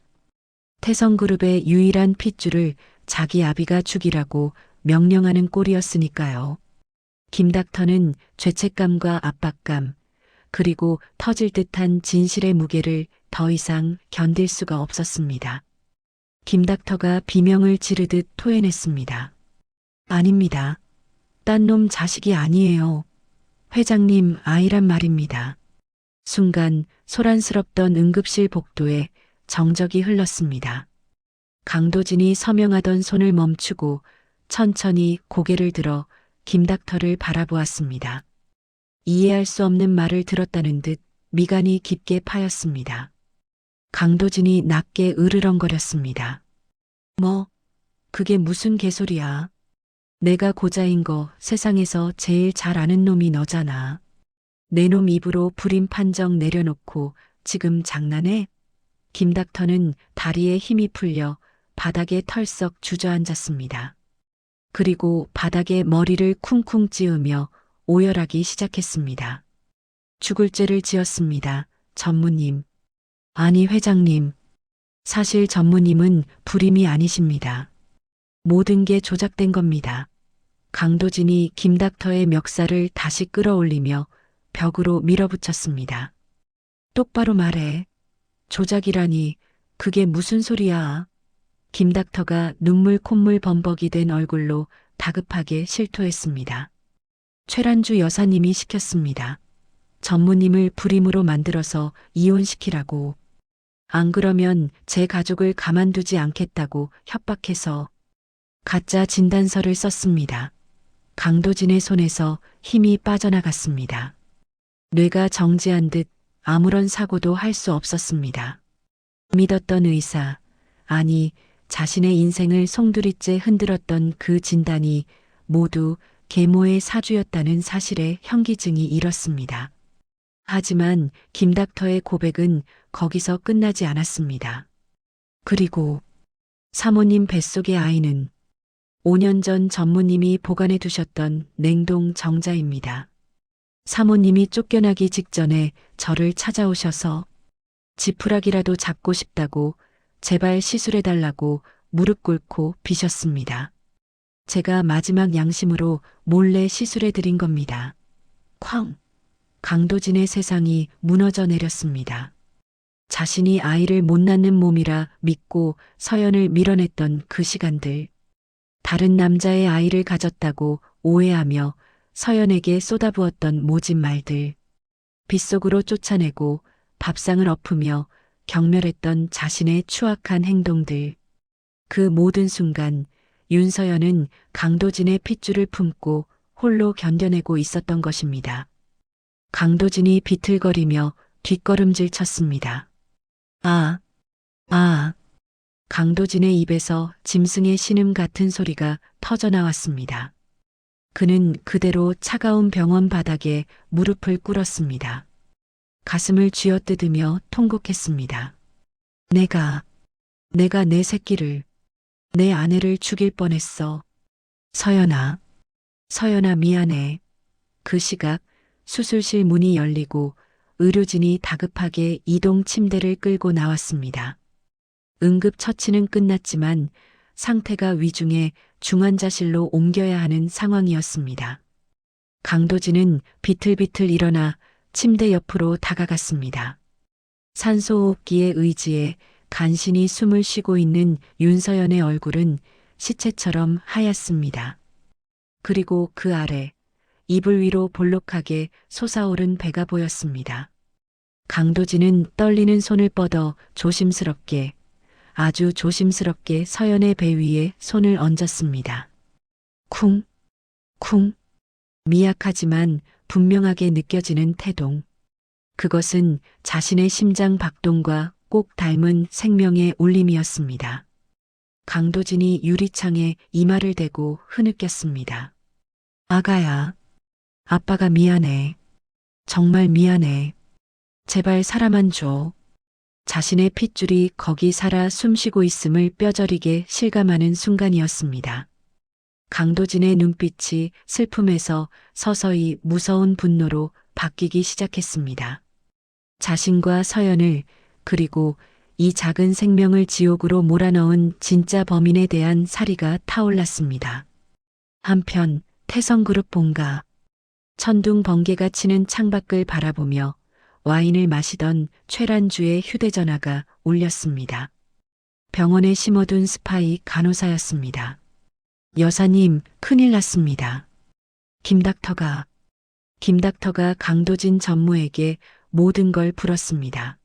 태성그룹의 유일한 핏줄을 자기 아비가 죽이라고 명령하는 꼴이었으니까요. 김 닥터는 죄책감과 압박감, 그리고 터질 듯한 진실의 무게를 더 이상 견딜 수가 없었습니다. 김 닥터가 비명을 지르듯 토해냈습니다. 아닙니다. 딴 놈 자식이 아니에요. 회장님 아이란 말입니다. 순간 소란스럽던 응급실 복도에 정적이 흘렀습니다. 강도진이 서명하던 손을 멈추고 천천히 고개를 들어 김 닥터를 바라보았습니다. 이해할 수 없는 말을 들었다는 듯 미간이 깊게 파였습니다. 강도진이 낮게 으르렁거렸습니다. 뭐, 그게 무슨 개소리야. 내가 고자인 거 세상에서 제일 잘 아는 놈이 너잖아. 내 놈 입으로 불임 판정 내려놓고 지금 장난해? 김 닥터는 다리에 힘이 풀려 바닥에 털썩 주저앉았습니다. 그리고 바닥에 머리를 쿵쿵 찌으며 오열하기 시작했습니다. 죽을 죄를 지었습니다. 전무님. 아니 회장님. 사실 전무님은 불임이 아니십니다. 모든 게 조작된 겁니다. 강도진이 김 닥터의 멱살을 다시 끌어올리며 벽으로 밀어붙였습니다. 똑바로 말해. 조작이라니 그게 무슨 소리야. 김 닥터가 눈물 콧물 범벅이 된 얼굴로 다급하게 실토했습니다. 최란주 여사님이 시켰습니다. 전무님을 불임으로 만들어서 이혼시키라고. 안 그러면 제 가족을 가만두지 않겠다고 협박해서 가짜 진단서를 썼습니다. 강도진의 손에서 힘이 빠져나갔습니다. 뇌가 정지한 듯 아무런 사고도 할 수 없었습니다. 믿었던 의사, 아니 자신의 인생을 송두리째 흔들었던 그 진단이 모두 계모의 사주였다는 사실에 현기증이 일었습니다. 하지만 김 닥터의 고백은 거기서 끝나지 않았습니다. 그리고 사모님 뱃속의 아이는 5년 전 전무님이 보관해 두셨던 냉동 정자입니다. 사모님이 쫓겨나기 직전에 저를 찾아오셔서 지푸라기라도 잡고 싶다고 제발 시술해달라고 무릎 꿇고 비셨습니다. 제가 마지막 양심으로 몰래 시술해드린 겁니다. 쾅! 강도진의 세상이 무너져 내렸습니다. 자신이 아이를 못 낳는 몸이라 믿고 서연을 밀어냈던 그 시간들. 다른 남자의 아이를 가졌다고 오해하며 서연에게 쏟아부었던 모진 말들. 빗속으로 쫓아내고 밥상을 엎으며 경멸했던 자신의 추악한 행동들. 그 모든 순간 윤서연은 강도진의 핏줄을 품고 홀로 견뎌내고 있었던 것입니다. 강도진이 비틀거리며 뒷걸음질 쳤습니다. 아, 아. 강도진의 입에서 짐승의 신음 같은 소리가 터져나왔습니다. 그는 그대로 차가운 병원 바닥에 무릎을 꿇었습니다. 가슴을 쥐어뜯으며 통곡했습니다. 내가 내 새끼를, 내 아내를 죽일 뻔했어. 서연아, 서연아 미안해. 그 시각 수술실 문이 열리고 의료진이 다급하게 이동 침대를 끌고 나왔습니다. 응급처치는 끝났지만 상태가 위중해 중환자실로 옮겨야 하는 상황이었습니다. 강도진은 비틀비틀 일어나 침대 옆으로 다가갔습니다. 산소호흡기에 의지해 간신히 숨을 쉬고 있는 윤서연의 얼굴은 시체처럼 하얗습니다. 그리고 그 아래 이불 위로 볼록하게 솟아오른 배가 보였습니다. 강도진은 떨리는 손을 뻗어 조심스럽게, 아주 조심스럽게 서연의 배 위에 손을 얹었습니다. 쿵, 쿵. 미약하지만 분명하게 느껴지는 태동. 그것은 자신의 심장 박동과 꼭 닮은 생명의 울림이었습니다. 강도진이 유리창에 이마를 대고 흐느꼈습니다. 아가야, 아빠가 미안해. 정말 미안해. 제발 살아만 줘. 자신의 핏줄이 거기 살아 숨쉬고 있음을 뼈저리게 실감하는 순간이었습니다. 강도진의 눈빛이 슬픔에서 서서히 무서운 분노로 바뀌기 시작했습니다. 자신과 서연을, 그리고 이 작은 생명을 지옥으로 몰아넣은 진짜 범인에 대한 사리가 타올랐습니다. 한편 태성그룹 본가, 천둥 번개가 치는 창밖을 바라보며 와인을 마시던 최란주의 휴대전화가 울렸습니다. 병원에 심어둔 스파이 간호사였습니다. 여사님, 큰일 났습니다. 김닥터가 강도진 전무에게 모든 걸 풀었습니다.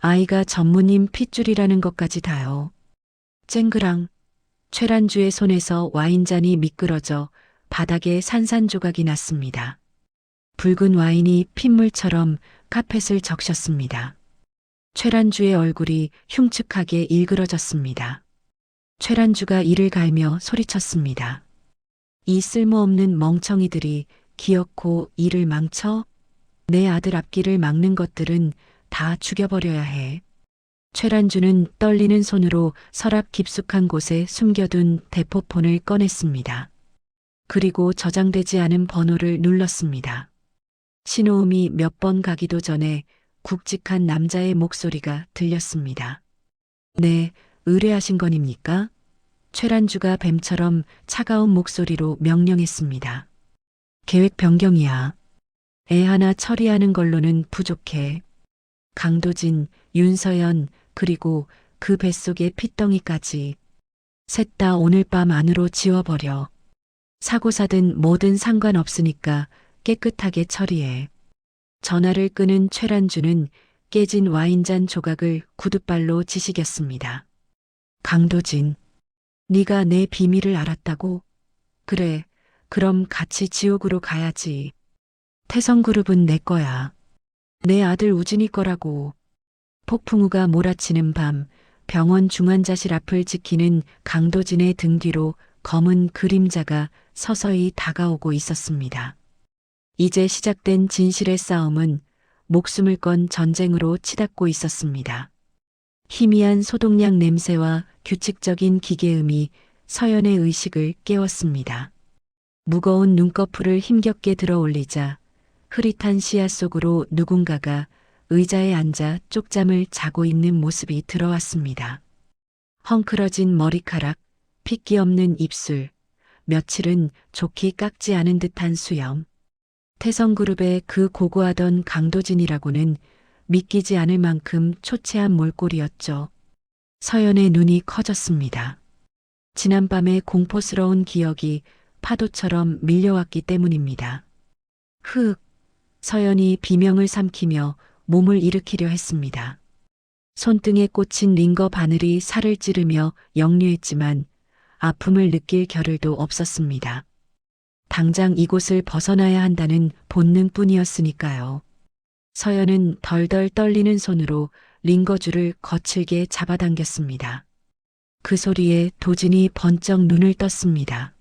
아이가 전무님 핏줄이라는 것까지 다요. 쨍그랑. 최란주의 손에서 와인잔이 미끄러져 바닥에 산산조각이 났습니다. 붉은 와인이 핏물처럼 카펫을 적셨습니다. 최란주의 얼굴이 흉측하게 일그러졌습니다. 최란주가 이를 갈며 소리쳤습니다. 이 쓸모없는 멍청이들이 기어코 이를 망쳐? 내 아들 앞길을 막는 것들은 다 죽여버려야 해. 최란주는 떨리는 손으로 서랍 깊숙한 곳에 숨겨둔 대포폰을 꺼냈습니다. 그리고 저장되지 않은 번호를 눌렀습니다. 신호음이 몇 번 가기도 전에 굵직한 남자의 목소리가 들렸습니다. 네, 의뢰하신 건입니까? 최란주가 뱀처럼 차가운 목소리로 명령했습니다. 계획 변경이야. 애 하나 처리하는 걸로는 부족해. 강도진, 윤서연, 그리고 그 뱃속의 핏덩이까지 셋 다 오늘 밤 안으로 지워버려. 사고사든 뭐든 상관없으니까 깨끗하게 처리해. 전화를 끄는 최란주는 깨진 와인잔 조각을 구둣발로 지시겼습니다. 강도진, 네가 내 비밀을 알았다고? 그래, 그럼 같이 지옥으로 가야지. 태성그룹은 내 거야. 내 아들 우진이 거라고. 폭풍우가 몰아치는 밤, 병원 중환자실 앞을 지키는 강도진의 등 뒤로 검은 그림자가 서서히 다가오고 있었습니다. 이제 시작된 진실의 싸움은 목숨을 건 전쟁으로 치닫고 있었습니다. 희미한 소독약 냄새와 규칙적인 기계음이 서연의 의식을 깨웠습니다. 무거운 눈꺼풀을 힘겹게 들어올리자 흐릿한 시야 속으로 누군가가 의자에 앉아 쪽잠을 자고 있는 모습이 들어왔습니다. 헝클어진 머리카락, 핏기 없는 입술, 며칠은 좋게 깎지 않은 듯한 수염. 태성그룹의 그 고고하던 강도진이라고는 믿기지 않을 만큼 초췌한 몰골이었죠. 서연의 눈이 커졌습니다. 지난밤의 공포스러운 기억이 파도처럼 밀려왔기 때문입니다. 서연이 비명을 삼키며 몸을 일으키려 했습니다. 손등에 꽂힌 링거 바늘이 살을 찌르며 역류했지만 아픔을 느낄 겨를도 없었습니다. 당장 이곳을 벗어나야 한다는 본능뿐이었으니까요. 서연은 덜덜 떨리는 손으로 링거줄을 거칠게 잡아당겼습니다. 그 소리에 도진이 번쩍 눈을 떴습니다.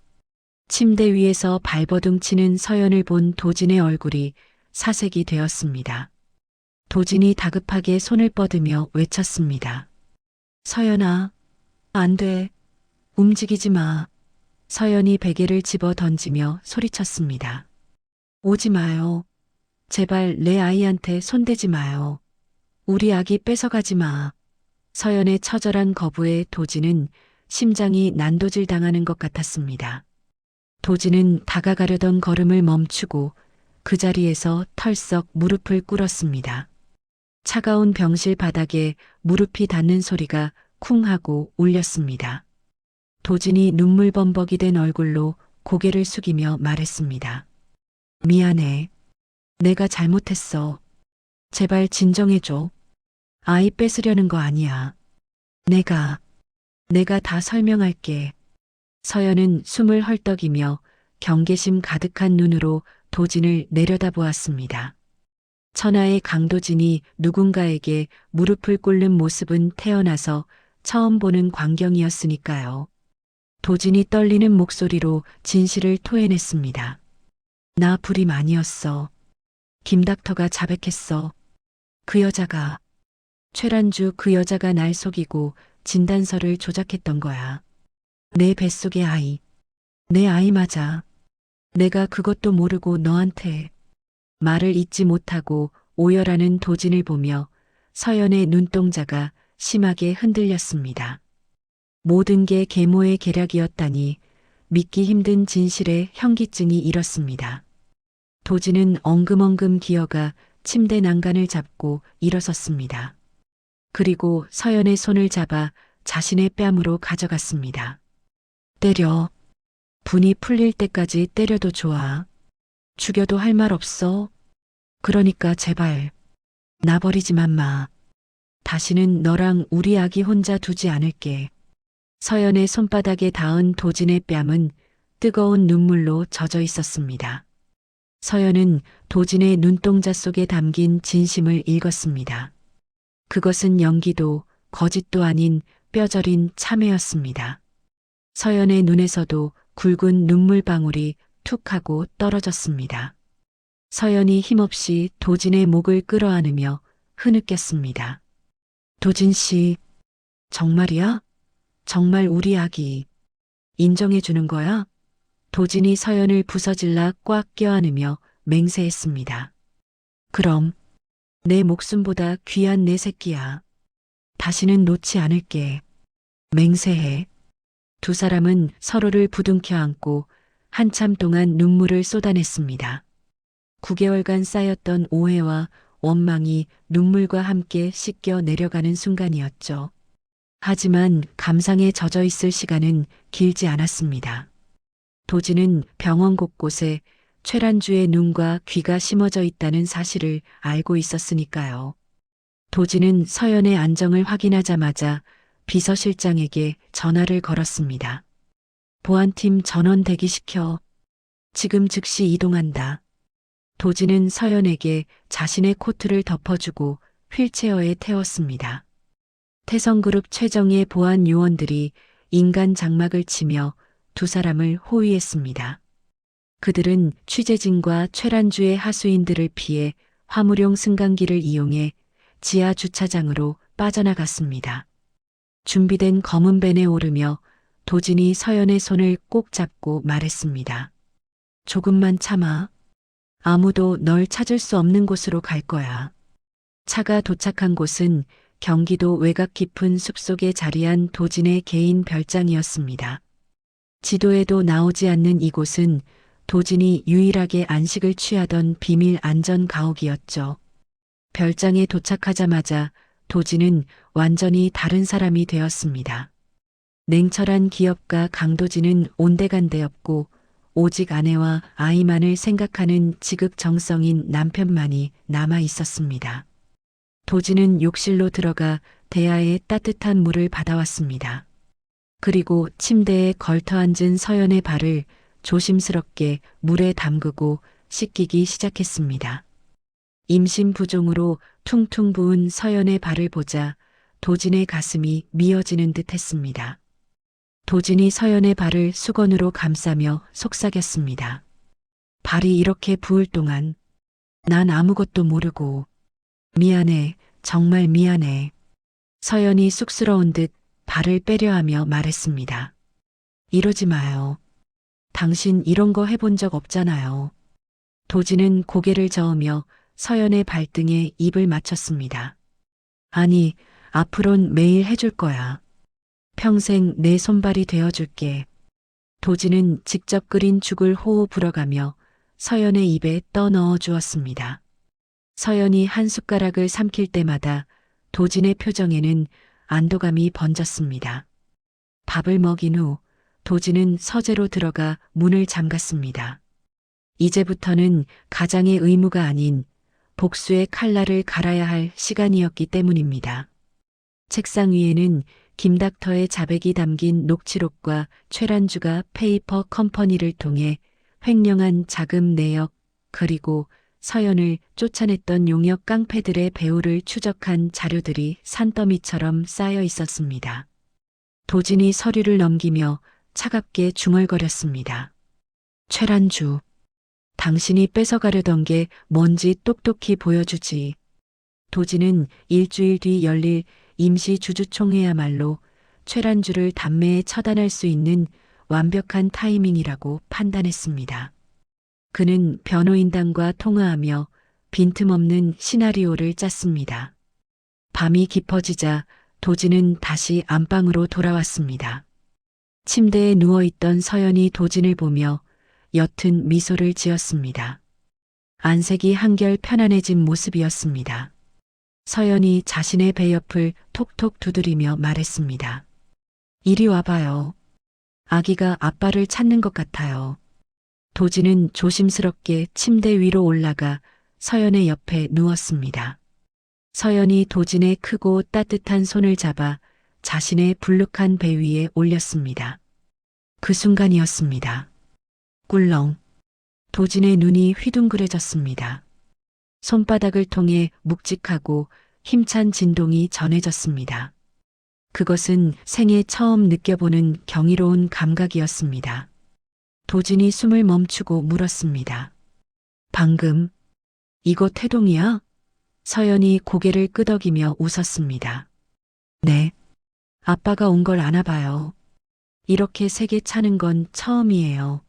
침대 위에서 발버둥 치는 서연을 본 도진의 얼굴이 사색이 되었습니다. 도진이 다급하게 손을 뻗으며 외쳤습니다. 서연아, 안 돼. 움직이지 마. 서연이 베개를 집어 던지며 소리쳤습니다. 오지 마요. 제발 내 아이한테 손대지 마요. 우리 아기 뺏어가지 마. 서연의 처절한 거부에 도진은 심장이 난도질 당하는 것 같았습니다. 도진은 다가가려던 걸음을 멈추고 그 자리에서 털썩 무릎을 꿇었습니다. 차가운 병실 바닥에 무릎이 닿는 소리가 쿵 하고 울렸습니다. 도진이 눈물범벅이 된 얼굴로 고개를 숙이며 말했습니다. 미안해. 내가 잘못했어. 제발 진정해줘. 아이 뺏으려는 거 아니야. 내가 다 설명할게. 서연은 숨을 헐떡이며 경계심 가득한 눈으로 도진을 내려다보았습니다. 천하의 강도진이 누군가에게 무릎을 꿇는 모습은 태어나서 처음 보는 광경이었으니까요. 도진이 떨리는 목소리로 진실을 토해냈습니다. 나 불임 아니었어. 김닥터가 자백했어. 그 여자가, 최란주 그 여자가 날 속이고 진단서를 조작했던 거야. 내 뱃속의 아이. 내 아이 맞아. 내가 그것도 모르고 너한테. 말을 잇지 못하고 오열하는 도진을 보며 서연의 눈동자가 심하게 흔들렸습니다. 모든 게 계모의 계략이었다니 믿기 힘든 진실에 현기증이 일었습니다. 도진은 엉금엉금 기어가 침대 난간을 잡고 일어섰습니다. 그리고 서연의 손을 잡아 자신의 뺨으로 가져갔습니다. 때려. 분이 풀릴 때까지 때려도 좋아. 죽여도 할 말 없어. 그러니까 제발 나 버리지만 마. 다시는 너랑 우리 아기 혼자 두지 않을게. 서연의 손바닥에 닿은 도진의 뺨은 뜨거운 눈물로 젖어 있었습니다. 서연은 도진의 눈동자 속에 담긴 진심을 읽었습니다. 그것은 연기도 거짓도 아닌 뼈저린 참회였습니다. 서연의 눈에서도 굵은 눈물방울이 툭 하고 떨어졌습니다. 서연이 힘없이 도진의 목을 끌어안으며 흐느꼈습니다. 도진 씨, 정말이야? 정말 우리 아기 인정해 주는 거야? 도진이 서연을 부서질라 꽉 껴안으며 맹세했습니다. 그럼 내 목숨보다 귀한 내 새끼야. 다시는 놓지 않을게. 맹세해. 두 사람은 서로를 부둥켜 안고 한참 동안 눈물을 쏟아냈습니다. 9개월간 쌓였던 오해와 원망이 눈물과 함께 씻겨 내려가는 순간이었죠. 하지만 감상에 젖어 있을 시간은 길지 않았습니다. 도진은 병원 곳곳에 최란주의 눈과 귀가 심어져 있다는 사실을 알고 있었으니까요. 도진은 서연의 안정을 확인하자마자 비서실장에게 전화를 걸었습니다. 보안팀 전원 대기시켜. 지금 즉시 이동한다. 도진은 서연에게 자신의 코트를 덮어주고 휠체어에 태웠습니다. 태성그룹 최정예 보안 요원들이 인간 장막을 치며 두 사람을 호위했습니다. 그들은 취재진과 최란주의 하수인들을 피해 화물용 승강기를 이용해 지하 주차장으로 빠져나갔습니다. 준비된 검은 벤에 오르며 도진이 서연의 손을 꼭 잡고 말했습니다. 조금만 참아. 아무도 널 찾을 수 없는 곳으로 갈 거야. 차가 도착한 곳은 경기도 외곽 깊은 숲속에 자리한 도진의 개인 별장이었습니다. 지도에도 나오지 않는 이곳은 도진이 유일하게 안식을 취하던 비밀 안전 가옥이었죠. 별장에 도착하자마자 도진은 완전히 다른 사람이 되었습니다. 냉철한 기업가 강도진은 온데간데없고 오직 아내와 아이만을 생각하는 지극정성인 남편만이 남아 있었습니다. 도진은 욕실로 들어가 대야에 따뜻한 물을 받아왔습니다. 그리고 침대에 걸터 앉은 서연의 발을 조심스럽게 물에 담그고 씻기기 시작했습니다. 임신 부종으로 퉁퉁 부은 서연의 발을 보자 도진의 가슴이 미어지는 듯 했습니다. 도진이 서연의 발을 수건으로 감싸며 속삭였습니다. 발이 이렇게 부을 동안 난 아무것도 모르고 미안해, 정말 미안해. 서연이 쑥스러운 듯 발을 빼려 하며 말했습니다. 이러지 마요. 당신 이런 거 해본 적 없잖아요. 도진은 고개를 저으며 서연의 발등에 입을 맞췄습니다. 아니, 앞으론 매일 해줄 거야. 평생 내 손발이 되어줄게. 도진은 직접 끓인 죽을 호호 불어가며 서연의 입에 떠넣어 주었습니다. 서연이 한 숟가락을 삼킬 때마다 도진의 표정에는 안도감이 번졌습니다. 밥을 먹인 후 도진은 서재로 들어가 문을 잠갔습니다. 이제부터는 가장의 의무가 아닌 복수의 칼날을 갈아야 할 시간이었기 때문입니다. 책상 위에는 김닥터의 자백이 담긴 녹취록과 최란주가 페이퍼 컴퍼니를 통해 횡령한 자금 내역 그리고 서연을 쫓아냈던 용역 깡패들의 배후를 추적한 자료들이 산더미처럼 쌓여 있었습니다. 도진이 서류를 넘기며 차갑게 중얼거렸습니다. 최란주, 당신이 뺏어가려던 게 뭔지 똑똑히 보여주지. 도진은 일주일 뒤 열릴 임시 주주총회야말로 최란주를 단매에 처단할 수 있는 완벽한 타이밍이라고 판단했습니다. 그는 변호인단과 통화하며 빈틈없는 시나리오를 짰습니다. 밤이 깊어지자 도진은 다시 안방으로 돌아왔습니다. 침대에 누워있던 서연이 도진을 보며 옅은 미소를 지었습니다. 안색이 한결 편안해진 모습이었습니다. 서연이 자신의 배 옆을 톡톡 두드리며 말했습니다. 이리 와봐요. 아기가 아빠를 찾는 것 같아요. 도진은 조심스럽게 침대 위로 올라가 서연의 옆에 누웠습니다. 서연이 도진의 크고 따뜻한 손을 잡아 자신의 불룩한 배 위에 올렸습니다. 그 순간이었습니다. 꿀렁. 도진의 눈이 휘둥그레졌습니다. 손바닥을 통해 묵직하고 힘찬 진동이 전해졌습니다. 그것은 생애 처음 느껴보는 경이로운 감각이었습니다. 도진이 숨을 멈추고 물었습니다. 방금 이거 태동이야? 서연이 고개를 끄덕이며 웃었습니다. 네. 아빠가 온 걸 아나 봐요. 이렇게 세게 차는 건 처음이에요.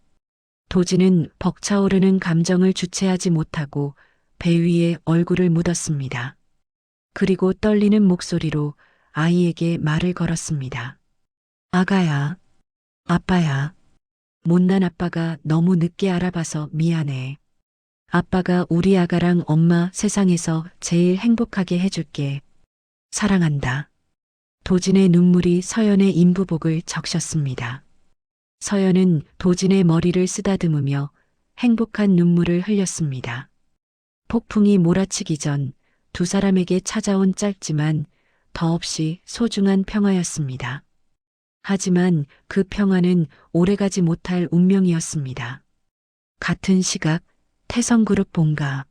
도진은 벅차오르는 감정을 주체하지 못하고 배 위에 얼굴을 묻었습니다. 그리고 떨리는 목소리로 아이에게 말을 걸었습니다. 아가야, 아빠야. 못난 아빠가 너무 늦게 알아봐서 미안해. 아빠가 우리 아가랑 엄마 세상에서 제일 행복하게 해줄게. 사랑한다. 도진의 눈물이 서연의 인부복을 적셨습니다. 서연은 도진의 머리를 쓰다듬으며 행복한 눈물을 흘렸습니다. 폭풍이 몰아치기 전 두 사람에게 찾아온 짧지만 더없이 소중한 평화였습니다. 하지만 그 평화는 오래가지 못할 운명이었습니다. 같은 시각 태성그룹 본가.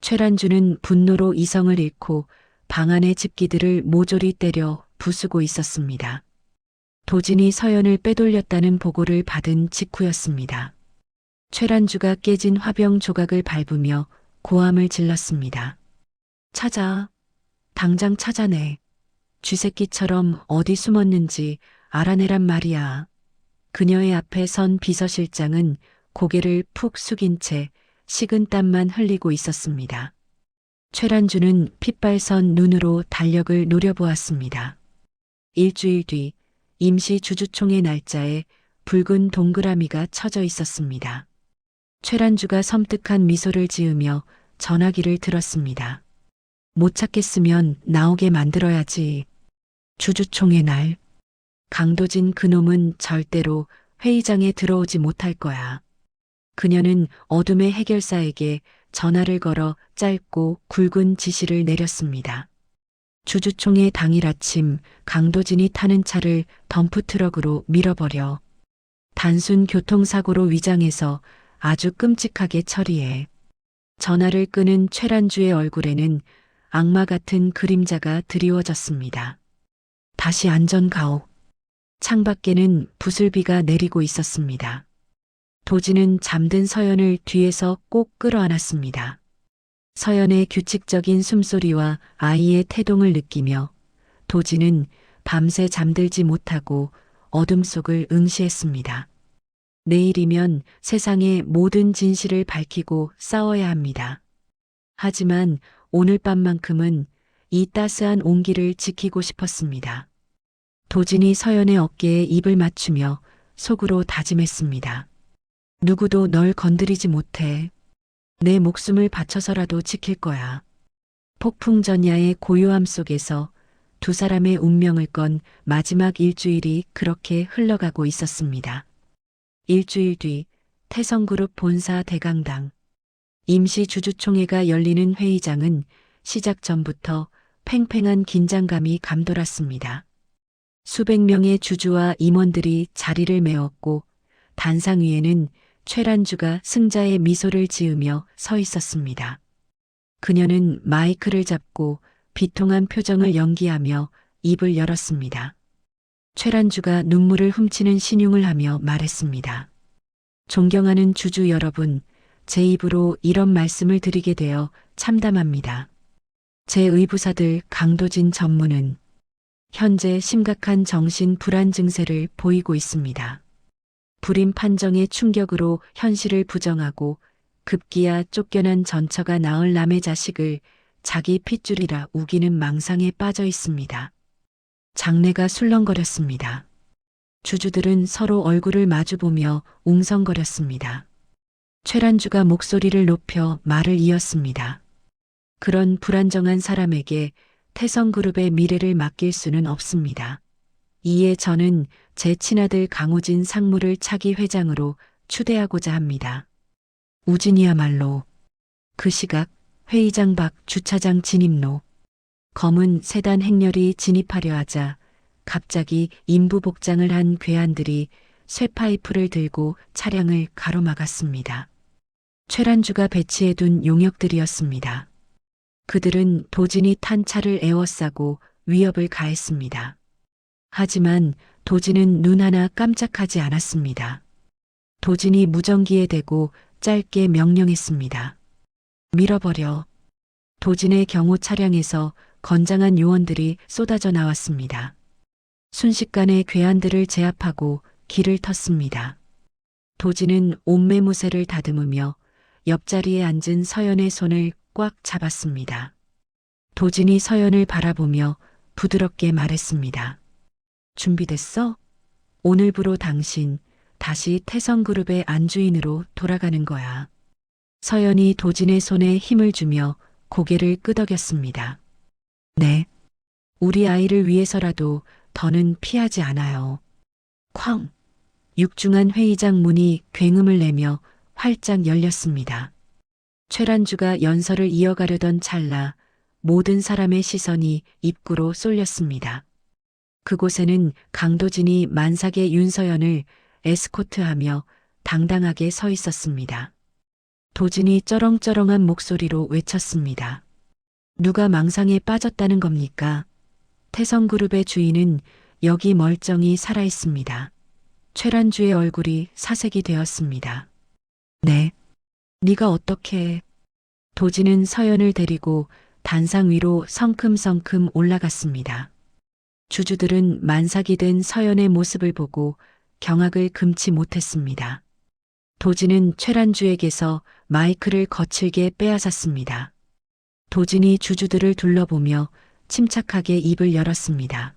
최란주는 분노로 이성을 잃고 방 안의 집기들을 모조리 때려 부수고 있었습니다. 도진이 서연을 빼돌렸다는 보고를 받은 직후였습니다. 최란주가 깨진 화병 조각을 밟으며 고함을 질렀습니다. 찾아. 당장 찾아내. 쥐새끼처럼 어디 숨었는지 알아내란 말이야. 그녀의 앞에 선 비서실장은 고개를 푹 숙인 채 식은 땀만 흘리고 있었습니다. 최란주는 핏발선 눈으로 달력을 노려보았습니다. 일주일 뒤 임시 주주총회 날짜에 붉은 동그라미가 쳐져 있었습니다. 최란주가 섬뜩한 미소를 지으며 전화기를 들었습니다. 못 찾겠으면 나오게 만들어야지. 주주총회 날. 강도진 그놈은 절대로 회의장에 들어오지 못할 거야. 그녀는 어둠의 해결사에게 전화를 걸어 짧고 굵은 지시를 내렸습니다. 주주총회 당일 아침 강도진이 타는 차를 덤프트럭으로 밀어버려 단순 교통사고로 위장해서 아주 끔찍하게 처리해 전화를 끄는 최란주의 얼굴에는 악마 같은 그림자가 드리워졌습니다. 다시 안전가옥. 창밖에는 부슬비가 내리고 있었습니다. 도진은 잠든 서연을 뒤에서 꼭 끌어안았습니다. 서연의 규칙적인 숨소리와 아이의 태동을 느끼며 도진은 밤새 잠들지 못하고 어둠 속을 응시했습니다. 내일이면 세상의 모든 진실을 밝히고 싸워야 합니다. 하지만 오늘 밤만큼은 이 따스한 온기를 지키고 싶었습니다. 도진이 서연의 어깨에 입을 맞추며 속으로 다짐했습니다. 누구도 널 건드리지 못해. 내 목숨을 바쳐서라도 지킬 거야. 폭풍전야의 고요함 속에서 두 사람의 운명을 건 마지막 일주일이 그렇게 흘러가고 있었습니다. 일주일 뒤 태성그룹 본사 대강당. 임시 주주총회가 열리는 회의장은 시작 전부터 팽팽한 긴장감이 감돌았습니다. 수백 명의 주주와 임원들이 자리를 메웠고 단상 위에는 최란주가 승자의 미소를 지으며 서 있었습니다. 그녀는 마이크를 잡고 비통한 표정을 연기하며 입을 열었습니다. 최란주가 눈물을 훔치는 신용을 하며 말했습니다. 존경하는 주주 여러분, 제 입으로 이런 말씀을 드리게 되어 참담합니다. 제 의부사들 강도진 전무는 현재 심각한 정신 불안 증세를 보이고 있습니다. 불임 판정의 충격으로 현실을 부정하고 급기야 쫓겨난 전처가 낳을 남의 자식을 자기 핏줄이라 우기는 망상에 빠져 있습니다. 장내가 술렁거렸습니다. 주주들은 서로 얼굴을 마주보며 웅성거렸습니다. 최란주가 목소리를 높여 말을 이었습니다. 그런 불안정한 사람에게 태성그룹의 미래를 맡길 수는 없습니다. 이에 저는 제 친아들 강호진 상무를 차기 회장으로 추대하고자 합니다. 우진이야말로 그 시각 회의장 밖 주차장 진입로. 검은 세단 행렬이 진입하려 하자 갑자기 인부 복장을 한 괴한들이 쇠파이프를 들고 차량을 가로막았습니다. 최란주가 배치해둔 용역들이었습니다. 그들은 도진이 탄 차를 에워싸고 위협을 가했습니다. 하지만 도진은 눈 하나 깜짝하지 않았습니다. 도진이 무전기에 대고 짧게 명령했습니다. 밀어버려. 도진의 경호 차량에서 건장한 요원들이 쏟아져 나왔습니다. 순식간에 괴한들을 제압하고 길을 텄습니다. 도진은 옷매무새를 다듬으며 옆자리에 앉은 서연의 손을 꽉 잡았습니다. 도진이 서연을 바라보며 부드럽게 말했습니다. 준비됐어? 오늘부로 당신 다시 태성그룹의 안주인으로 돌아가는 거야. 서연이 도진의 손에 힘을 주며 고개를 끄덕였습니다. 네. 우리 아이를 위해서라도 더는 피하지 않아요. 쾅! 육중한 회의장 문이 굉음을 내며 활짝 열렸습니다. 최란주가 연설을 이어가려던 찰나 모든 사람의 시선이 입구로 쏠렸습니다. 그곳에는 강도진이 만삭의 윤서연을 에스코트하며 당당하게 서 있었습니다. 도진이 쩌렁쩌렁한 목소리로 외쳤습니다. 누가 망상에 빠졌다는 겁니까? 태성그룹의 주인은 여기 멀쩡히 살아있습니다. 최란주의 얼굴이 사색이 되었습니다. 네. 네가 어떻게 해? 도진은 서연을 데리고 단상 위로 성큼성큼 올라갔습니다. 주주들은 만삭이 된 서연의 모습을 보고 경악을 금치 못했습니다. 도진은 최란주에게서 마이크를 거칠게 빼앗았습니다. 도진이 주주들을 둘러보며 침착하게 입을 열었습니다.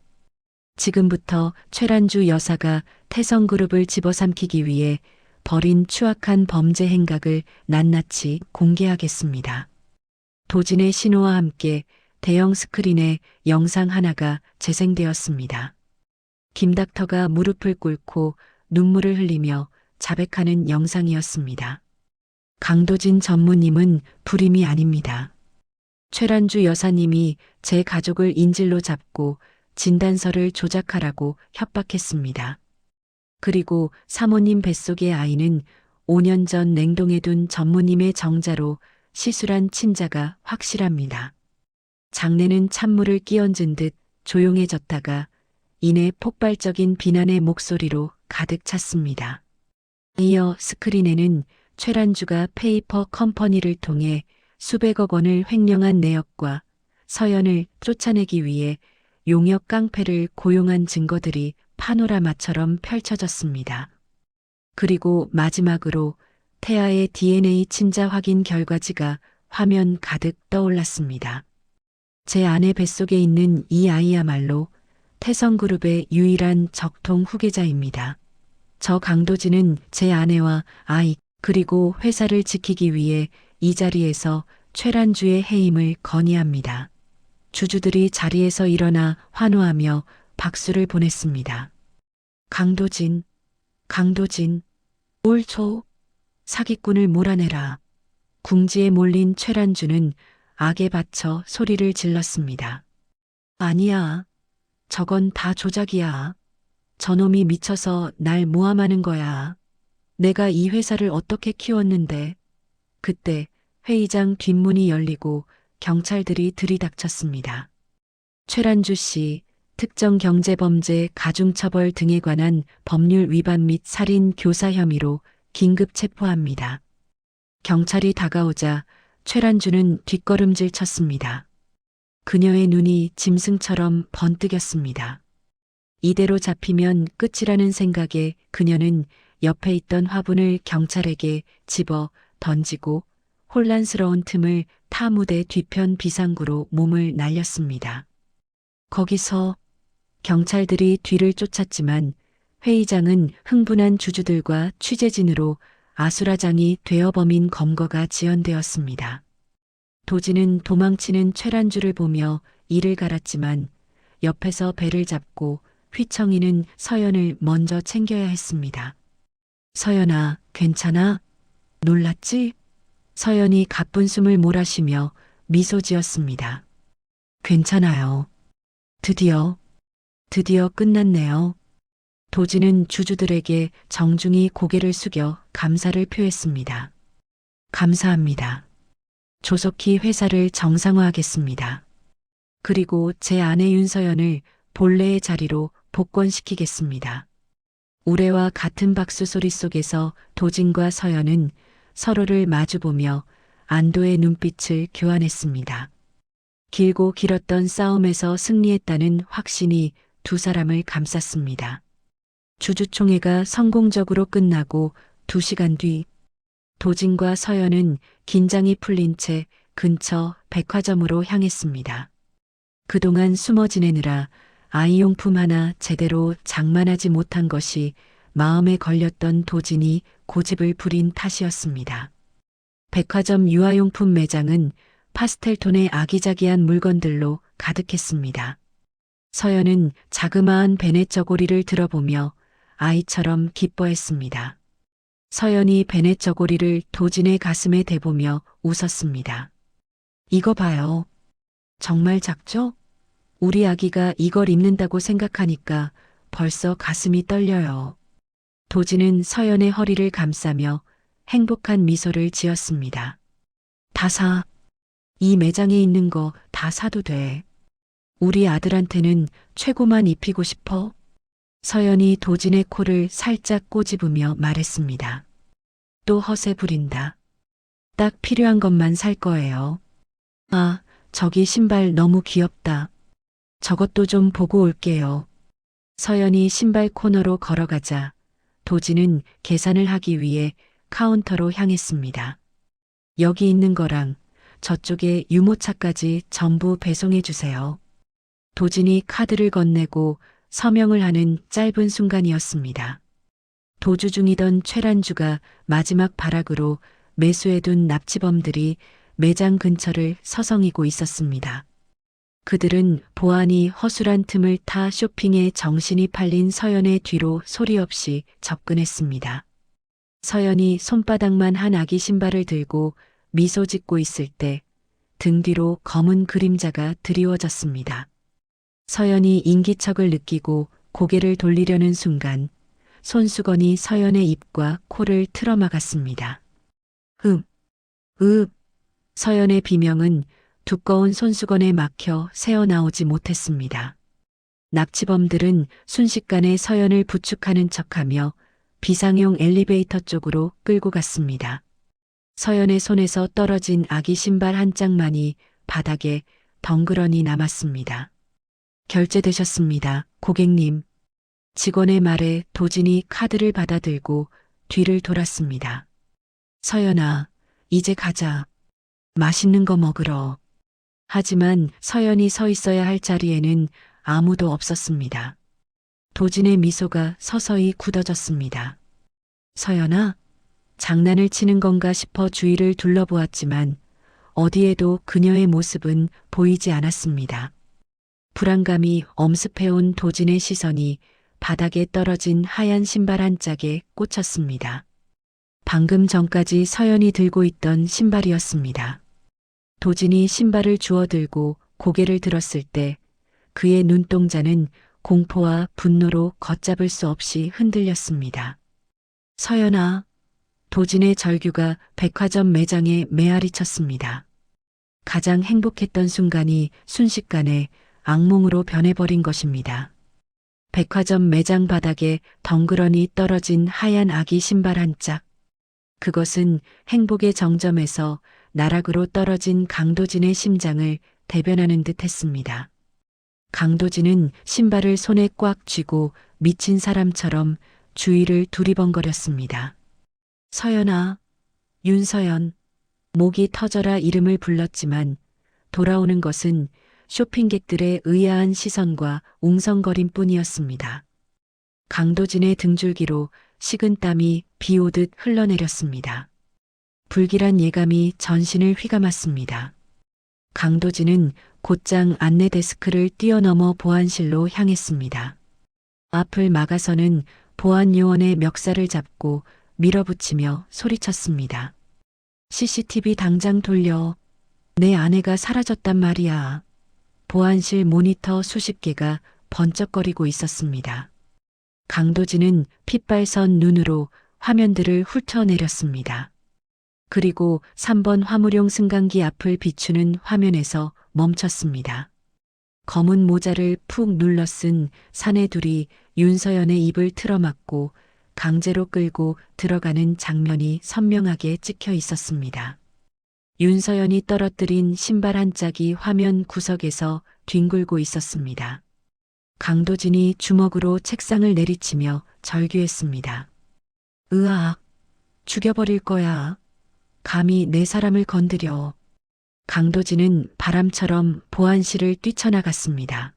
지금부터 최란주 여사가 태성그룹을 집어삼키기 위해 벌인 추악한 범죄 행각을 낱낱이 공개하겠습니다. 도진의 신호와 함께 대형 스크린에 영상 하나가 재생되었습니다. 김닥터가 무릎을 꿇고 눈물을 흘리며 자백하는 영상이었습니다. 강도진 전무님은 불임이 아닙니다. 최란주 여사님이 제 가족을 인질로 잡고 진단서를 조작하라고 협박했습니다. 그리고 사모님 뱃속의 아이는 5년 전 냉동해둔 전무님의 정자로 시술한 친자가 확실합니다. 장내는 찬물을 끼얹은 듯 조용해졌다가 이내 폭발적인 비난의 목소리로 가득 찼습니다. 이어 스크린에는 최란주가 페이퍼 컴퍼니를 통해 수백억 원을 횡령한 내역과 서연을 쫓아내기 위해 용역 깡패를 고용한 증거들이 파노라마처럼 펼쳐졌습니다. 그리고 마지막으로 태아의 DNA 친자 확인 결과지가 화면 가득 떠올랐습니다. 제 아내 뱃속에 있는 이 아이야말로 태성그룹의 유일한 적통 후계자입니다. 저 강도진은 제 아내와 아이 그리고 회사를 지키기 위해 이 자리에서 최란주의 해임을 건의합니다. 주주들이 자리에서 일어나 환호하며 박수를 보냈습니다. 강도진, 강도진, 옳소, 사기꾼을 몰아내라. 궁지에 몰린 최란주는 악에 받쳐 소리를 질렀습니다. 아니야, 저건 다 조작이야. 저놈이 미쳐서 날 모함하는 거야. 내가 이 회사를 어떻게 키웠는데. 그때 회의장 뒷문이 열리고 경찰들이 들이닥쳤습니다. 최란주 씨, 특정 경제범죄, 가중처벌 등에 관한 법률 위반 및 살인 교사 혐의로 긴급 체포합니다. 경찰이 다가오자 최란주는 뒷걸음질 쳤습니다. 그녀의 눈이 짐승처럼 번뜩였습니다. 이대로 잡히면 끝이라는 생각에 그녀는 옆에 있던 화분을 경찰에게 집어 던지고 혼란스러운 틈을 타 무대 뒤편 비상구로 몸을 날렸습니다. 거기서 경찰들이 뒤를 쫓았지만 회의장은 흥분한 주주들과 취재진으로 아수라장이 되어 범인 검거가 지연되었습니다. 도지는 도망치는 최란주를 보며 이를 갈았지만 옆에서 배를 잡고 휘청이는 서연을 먼저 챙겨야 했습니다. 서연아, 괜찮아? 놀랐지? 서연이 가쁜 숨을 몰아쉬며 미소 지었습니다. 괜찮아요. 드디어 끝났네요. 도지는 주주들에게 정중히 고개를 숙여 감사를 표했습니다. 감사합니다. 조속히 회사를 정상화하겠습니다. 그리고 제 아내 윤서연을 본래의 자리로 복권시키겠습니다. 우레와 같은 박수 소리 속에서 도진과 서연은 서로를 마주보며 안도의 눈빛을 교환했습니다. 길고 길었던 싸움에서 승리했다는 확신이 두 사람을 감쌌습니다. 주주총회가 성공적으로 끝나고 2시간 뒤 도진과 서연은 긴장이 풀린 채 근처 백화점으로 향했습니다. 그동안 숨어 지내느라 아이용품 하나 제대로 장만하지 못한 것이 마음에 걸렸던 도진이 고집을 부린 탓이었습니다. 백화점 유아용품 매장은 파스텔톤의 아기자기한 물건들로 가득했습니다. 서연은 자그마한 베넷 저고리를 들어보며 아이처럼 기뻐했습니다. 서연이 베넷 저고리를 도진의 가슴에 대보며 웃었습니다. 이거 봐요. 정말 작죠? 우리 아기가 이걸 입는다고 생각하니까 벌써 가슴이 떨려요. 도진은 서연의 허리를 감싸며 행복한 미소를 지었습니다. 다 사. 이 매장에 있는 거 다 사도 돼. 우리 아들한테는 최고만 입히고 싶어. 서연이 도진의 코를 살짝 꼬집으며 말했습니다. 또 허세 부린다. 딱 필요한 것만 살 거예요. 아, 저기 신발 너무 귀엽다. 저것도 좀 보고 올게요. 서연이 신발 코너로 걸어가자 도진은 계산을 하기 위해 카운터로 향했습니다. 여기 있는 거랑 저쪽에 유모차까지 전부 배송해 주세요. 도진이 카드를 건네고 서명을 하는 짧은 순간이었습니다. 도주 중이던 최란주가 마지막 발악으로 매수해둔 납치범들이 매장 근처를 서성이고 있었습니다. 그들은 보안이 허술한 틈을 타 쇼핑에 정신이 팔린 서연의 뒤로 소리 없이 접근했습니다. 서연이 손바닥만 한 아기 신발을 들고 미소 짓고 있을 때 등 뒤로 검은 그림자가 드리워졌습니다. 서연이 인기척을 느끼고 고개를 돌리려는 순간 손수건이 서연의 입과 코를 틀어막았습니다. 흡, 흡. 서연의 비명은 두꺼운 손수건에 막혀 새어나오지 못했습니다. 납치범들은 순식간에 서연을 부축하는 척하며 비상용 엘리베이터 쪽으로 끌고 갔습니다. 서연의 손에서 떨어진 아기 신발 한 짝만이 바닥에 덩그러니 남았습니다. 결제되셨습니다, 고객님. 직원의 말에 도진이 카드를 받아들고 뒤를 돌았습니다. 서연아, 이제 가자. 맛있는 거 먹으러. 하지만 서연이 서 있어야 할 자리에는 아무도 없었습니다. 도진의 미소가 서서히 굳어졌습니다. 서연아, 장난을 치는 건가 싶어 주위를 둘러보았지만 어디에도 그녀의 모습은 보이지 않았습니다. 불안감이 엄습해온 도진의 시선이 바닥에 떨어진 하얀 신발 한 짝에 꽂혔습니다. 방금 전까지 서연이 들고 있던 신발이었습니다. 도진이 신발을 주워들고 고개를 들었을 때 그의 눈동자는 공포와 분노로 걷잡을 수 없이 흔들렸습니다. 서연아, 도진의 절규가 백화점 매장에 메아리 쳤습니다. 가장 행복했던 순간이 순식간에 악몽으로 변해버린 것입니다. 백화점 매장 바닥에 덩그러니 떨어진 하얀 아기 신발 한 짝. 그것은 행복의 정점에서 나락으로 떨어진 강도진의 심장을 대변하는 듯 했습니다. 강도진은 신발을 손에 꽉 쥐고 미친 사람처럼 주위를 두리번거렸습니다. 서연아, 윤서연, 목이 터져라 이름을 불렀지만 돌아오는 것은 쇼핑객들의 의아한 시선과 웅성거림 뿐이었습니다. 강도진의 등줄기로 식은 땀이 비 오듯 흘러내렸습니다. 불길한 예감이 전신을 휘감았습니다. 강도진은 곧장 안내 데스크를 뛰어넘어 보안실로 향했습니다. 앞을 막아서는 보안 요원의 멱살을 잡고 밀어붙이며 소리쳤습니다. CCTV 당장 돌려. 내 아내가 사라졌단 말이야. 보안실 모니터 수십 개가 번쩍거리고 있었습니다. 강도진은 핏발선 눈으로 화면들을 훑어내렸습니다. 그리고 3번 화물용 승강기 앞을 비추는 화면에서 멈췄습니다. 검은 모자를 푹 눌러 쓴 사내 둘이 윤서연의 입을 틀어막고 강제로 끌고 들어가는 장면이 선명하게 찍혀 있었습니다. 윤서연이 떨어뜨린 신발 한 짝이 화면 구석에서 뒹굴고 있었습니다. 강도진이 주먹으로 책상을 내리치며 절규했습니다. 으악, 죽여버릴 거야. 감히 내 사람을 건드려. 강도진은 바람처럼 보안실을 뛰쳐나갔습니다.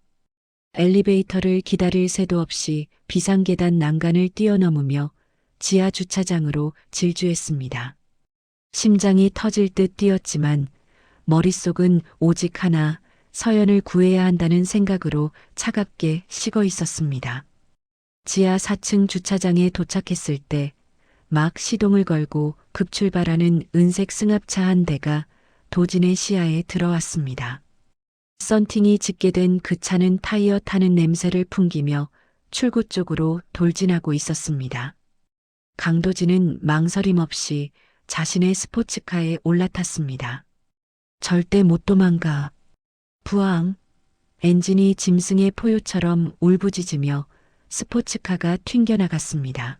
엘리베이터를 기다릴 새도 없이 비상계단 난간을 뛰어넘으며 지하 주차장으로 질주했습니다. 심장이 터질 듯 뛰었지만 머릿속은 오직 하나, 서연을 구해야 한다는 생각으로 차갑게 식어 있었습니다. 지하 4층 주차장에 도착했을 때 막 시동을 걸고 급출발하는 은색 승합차 한 대가 도진의 시야에 들어왔습니다. 썬팅이 짙게 된 그 차는 타이어 타는 냄새를 풍기며 출구 쪽으로 돌진하고 있었습니다. 강도진은 망설임 없이 자신의 스포츠카에 올라탔습니다. 절대 못 도망가. 부앙. 엔진이 짐승의 포효처럼 울부짖으며 스포츠카가 튕겨나갔습니다.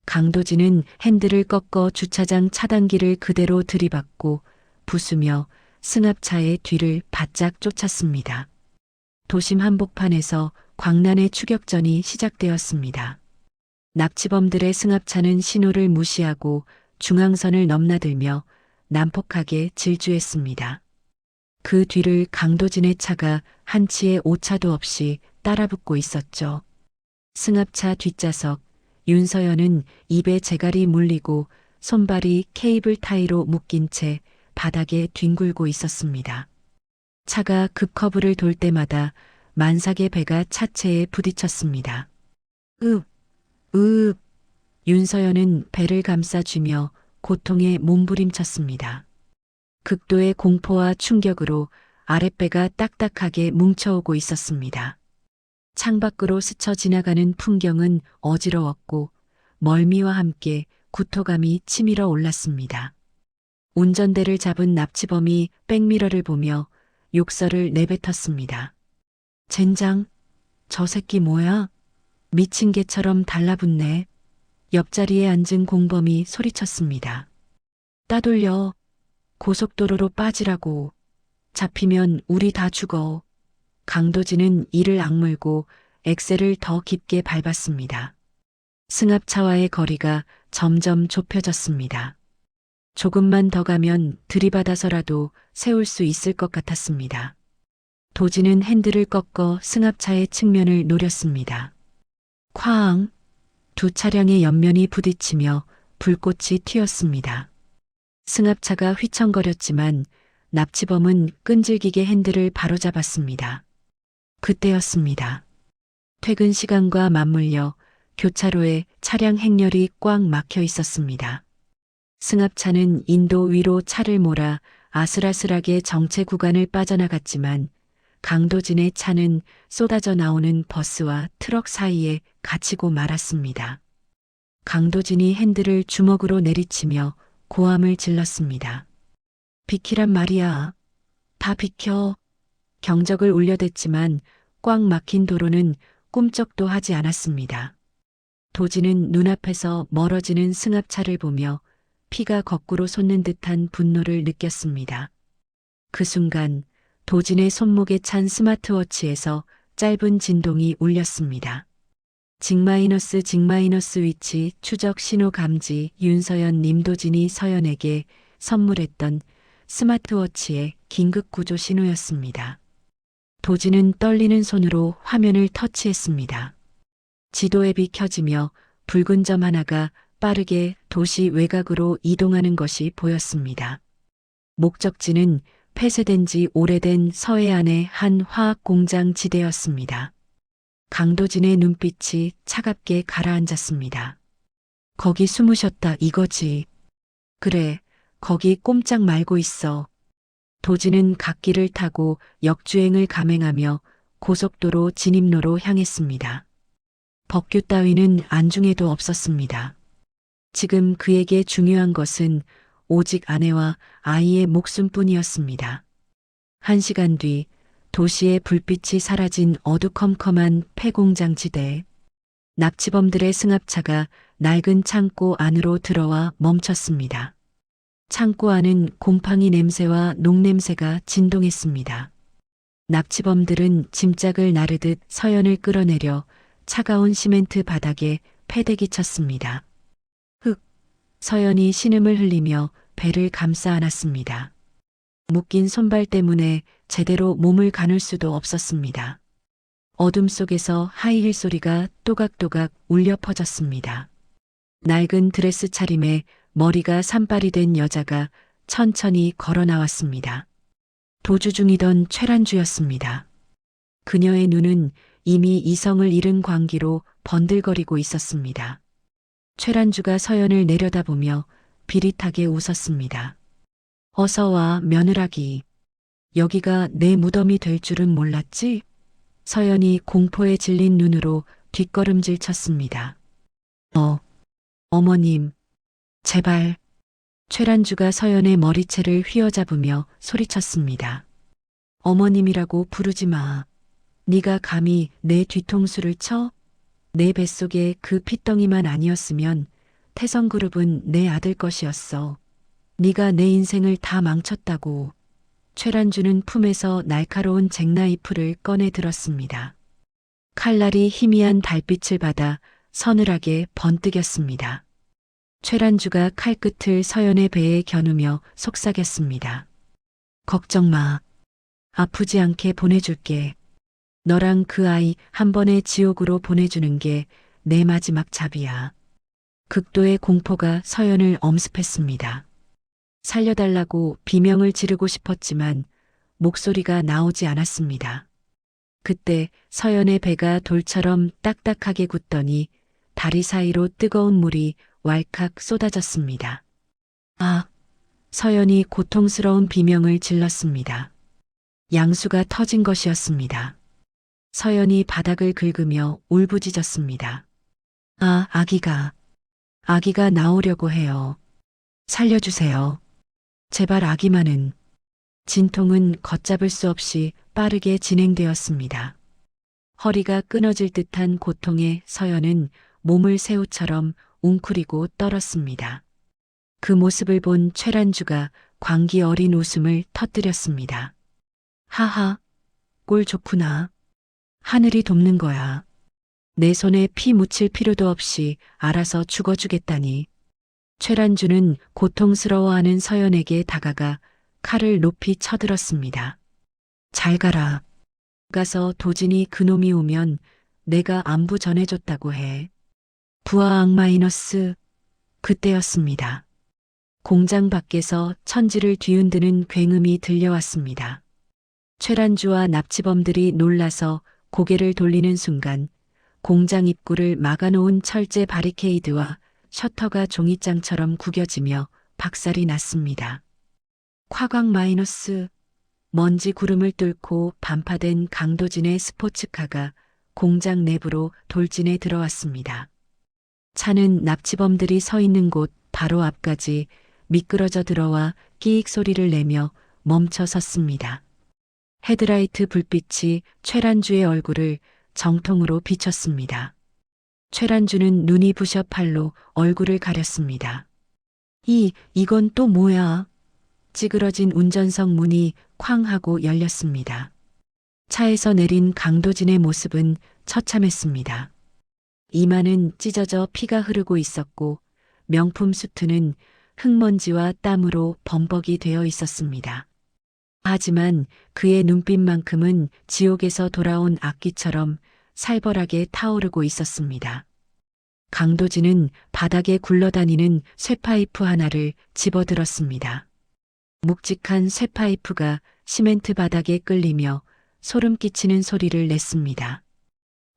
강도진은 핸들을 꺾어 주차장 차단기를 그대로 들이받고 부수며 승합차의 뒤를 바짝 쫓았습니다. 도심 한복판에서 광란의 추격전이 시작되었습니다. 납치범들의 승합차는 신호를 무시하고 중앙선을 넘나들며 난폭하게 질주했습니다. 그 뒤를 강도진의 차가 한치의 오차도 없이 따라붙고 있었죠. 승합차 뒷좌석, 윤서연은 입에 재갈이 물리고 손발이 케이블 타이로 묶인 채 바닥에 뒹굴고 있었습니다. 차가 급커브를 돌 때마다 만삭의 배가 차체에 부딪혔습니다. 으읍. 윤서연은 배를 감싸쥐며 고통에 몸부림쳤습니다. 극도의 공포와 충격으로 아랫배가 딱딱하게 뭉쳐오고 있었습니다. 창밖으로 스쳐 지나가는 풍경은 어지러웠고 멀미와 함께 구토감이 치밀어 올랐습니다. 운전대를 잡은 납치범이 백미러를 보며 욕설을 내뱉었습니다. 젠장, 저 새끼 뭐야? 미친 개처럼 달라붙네. 옆자리에 앉은 공범이 소리쳤습니다. 따돌려. 고속도로로 빠지라고. 잡히면 우리 다 죽어. 강도진은 이를 악물고 엑셀을 더 깊게 밟았습니다. 승합차와의 거리가 점점 좁혀졌습니다. 조금만 더 가면 들이받아서라도 세울 수 있을 것 같았습니다. 도진은 핸들을 꺾어 승합차의 측면을 노렸습니다. 쾅! 두 차량의 옆면이 부딪히며 불꽃이 튀었습니다. 승합차가 휘청거렸지만 납치범은 끈질기게 핸들을 바로잡았습니다. 그때였습니다. 퇴근 시간과 맞물려 교차로에 차량 행렬이 꽉 막혀 있었습니다. 승합차는 인도 위로 차를 몰아 아슬아슬하게 정체 구간을 빠져나갔지만 강도진의 차는 쏟아져 나오는 버스와 트럭 사이에 갇히고 말았습니다. 강도진이 핸들을 주먹으로 내리치며 고함을 질렀습니다. 비키란 말이야. 다 비켜. 경적을 울려댔지만 꽉 막힌 도로는 꿈쩍도 하지 않았습니다. 도진은 눈앞에서 멀어지는 승합차를 보며 피가 거꾸로 솟는 듯한 분노를 느꼈습니다. 그 순간 도진의 손목에 찬 스마트워치에서 짧은 진동이 울렸습니다. 직-직마이너스 위치 추적 신호 감지 윤서연 님도진이 서연에게 선물했던 스마트워치의 긴급 구조 신호였습니다. 도진은 떨리는 손으로 화면을 터치했습니다. 지도 앱이 켜지며 붉은 점 하나가 빠르게 도시 외곽으로 이동하는 것이 보였습니다. 목적지는 폐쇄된 지 오래된 서해안의 한 화학 공장 지대였습니다. 강도진의 눈빛이 차갑게 가라앉았습니다. 거기 숨으셨다 이거지. 그래, 거기 꼼짝 말고 있어. 도진은 갓길을 타고 역주행을 감행하며 고속도로 진입로로 향했습니다. 법규 따위는 안중에도 없었습니다. 지금 그에게 중요한 것은 오직 아내와 아이의 목숨뿐이었습니다. 1시간 뒤 도시의 불빛이 사라진 어두컴컴한 폐공장 지대. 납치범들의 승합차가 낡은 창고 안으로 들어와 멈췄습니다. 창고 안은 곰팡이 냄새와 녹냄새가 진동했습니다. 납치범들은 짐짝을 나르듯 서연을 끌어내려 차가운 시멘트 바닥에 패대기 쳤습니다. 흑! 서연이 신음을 흘리며 배를 감싸 안았습니다. 묶인 손발 때문에 제대로 몸을 가눌 수도 없었습니다. 어둠 속에서 하이힐 소리가 또각또각 울려 퍼졌습니다. 낡은 드레스 차림에 머리가 산발이 된 여자가 천천히 걸어 나왔습니다. 도주 중이던 최란주였습니다. 그녀의 눈은 이미 이성을 잃은 광기로 번들거리고 있었습니다. 최란주가 서연을 내려다보며 비릿하게 웃었습니다. 어서 와, 며느라기. 여기가 내 무덤이 될 줄은 몰랐지? 서연이 공포에 질린 눈으로 뒷걸음질 쳤습니다. 어머님, 제발. 최란주가 서연의 머리채를 휘어잡으며 소리쳤습니다. 어머님이라고 부르지 마. 네가 감히 내 뒤통수를 쳐? 내 뱃속에 그 핏덩이만 아니었으면 태성그룹은 내 아들 것이었어. 네가 내 인생을 다 망쳤다고. 최란주는 품에서 날카로운 잭나이프를 꺼내 들었습니다. 칼날이 희미한 달빛을 받아 서늘하게 번뜩였습니다. 최란주가 칼끝을 서연의 배에 겨누며 속삭였습니다. 걱정 마. 아프지 않게 보내줄게. 너랑 그 아이 한 번에 지옥으로 보내주는 게 내 마지막 잡이야. 극도의 공포가 서연을 엄습했습니다. 살려달라고 비명을 지르고 싶었지만 목소리가 나오지 않았습니다. 그때 서연의 배가 돌처럼 딱딱하게 굳더니 다리 사이로 뜨거운 물이 왈칵 쏟아졌습니다. 아! 서연이 고통스러운 비명을 질렀습니다. 양수가 터진 것이었습니다. 서연이 바닥을 긁으며 울부짖었습니다. 아, 아기가 나오려고 해요. 살려주세요. 제발 아기만은. 진통은 걷잡을 수 없이 빠르게 진행되었습니다. 허리가 끊어질 듯한 고통에 서연은 몸을 새우처럼 웅크리고 떨었습니다. 그 모습을 본 최란주가 광기 어린 웃음을 터뜨렸습니다. 하하, 꼴 좋구나. 하늘이 돕는 거야. 내 손에 피 묻힐 필요도 없이 알아서 죽어주겠다니. 최란주는 고통스러워하는 서연에게 다가가 칼을 높이 쳐들었습니다. 잘 가라. 가서 도진이 그놈이 오면 내가 안부 전해줬다고 해. 부하악 마이너스. 그때였습니다. 공장 밖에서 천지를 뒤흔드는 굉음이 들려왔습니다. 최란주와 납치범들이 놀라서 고개를 돌리는 순간 공장 입구를 막아놓은 철제 바리케이드와 셔터가 종이장처럼 구겨지며 박살이 났습니다. 콱악 마이너스. 먼지 구름을 뚫고 반파된 강도진의 스포츠카가 공장 내부로 돌진해 들어왔습니다. 차는 납치범들이 서 있는 곳 바로 앞까지 미끄러져 들어와 끼익 소리를 내며 멈춰 섰습니다. 헤드라이트 불빛이 최란주의 얼굴을 정통으로 비쳤습니다. 최란주는 눈이 부셔 팔로 얼굴을 가렸습니다. 이건 또 뭐야? 찌그러진 운전석 문이 쾅 하고 열렸습니다. 차에서 내린 강도진의 모습은 처참했습니다. 이마는 찢어져 피가 흐르고 있었고 명품 수트는 흙먼지와 땀으로 범벅이 되어 있었습니다. 하지만 그의 눈빛만큼은 지옥에서 돌아온 악기처럼 살벌하게 타오르고 있었습니다. 강도진은 바닥에 굴러다니는 쇠파이프 하나를 집어들었습니다. 묵직한 쇠파이프가 시멘트 바닥에 끌리며 소름 끼치는 소리를 냈습니다.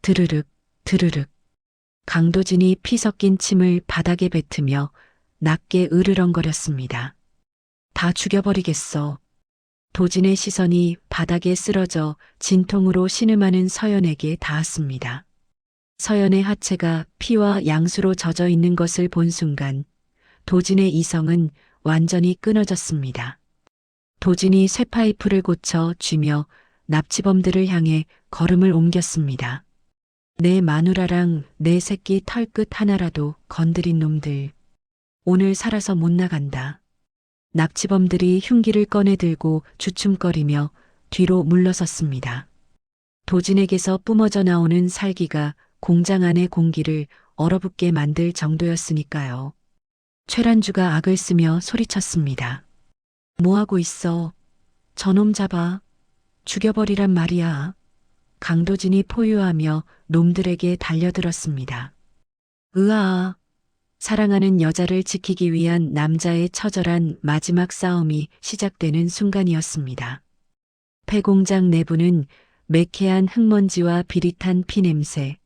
드르륵, 드르륵. 강도진이 피 섞인 침을 바닥에 뱉으며 낮게 으르렁거렸습니다. 다 죽여버리겠어. 도진의 시선이 바닥에 쓰러져 진통으로 신음하는 서연에게 닿았습니다. 서연의 하체가 피와 양수로 젖어 있는 것을 본 순간 도진의 이성은 완전히 끊어졌습니다. 도진이 쇠파이프를 고쳐 쥐며 납치범들을 향해 걸음을 옮겼습니다. 내 마누라랑 내 새끼 털끝 하나라도 건드린 놈들. 오늘 살아서 못 나간다. 납치범들이 흉기를 꺼내 들고 주춤거리며 뒤로 물러섰습니다. 도진에게서 뿜어져 나오는 살기가 공장 안의 공기를 얼어붙게 만들 정도였으니까요. 최란주가 악을 쓰며 소리쳤습니다. 뭐하고 있어? 저놈 잡아. 죽여버리란 말이야. 강도진이 포효하며 놈들에게 달려들었습니다. 으아. 사랑하는 여자를 지키기 위한 남자의 처절한 마지막 싸움이 시작되는 순간이었습니다. 폐공장 내부는 매캐한 흙먼지와 비릿한 피냄새,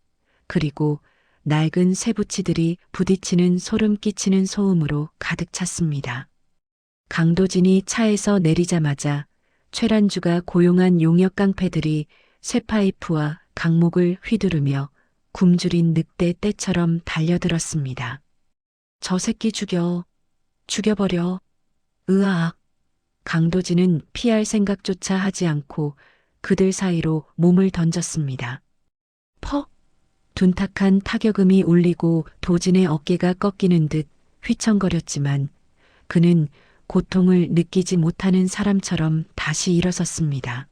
그리고 낡은 쇠붙이들이 부딪히는 소름 끼치는 소음으로 가득 찼습니다. 강도진이 차에서 내리자마자 최란주가 고용한 용역 깡패들이 쇠파이프와 강목을 휘두르며 굶주린 늑대 떼처럼 달려들었습니다. 저 새끼 죽여버려. 으악. 강도진은 피할 생각조차 하지 않고 그들 사이로 몸을 던졌습니다. 퍽! 둔탁한 타격음이 울리고 도진의 어깨가 꺾이는 듯 휘청거렸지만 그는 고통을 느끼지 못하는 사람처럼 다시 일어섰습니다.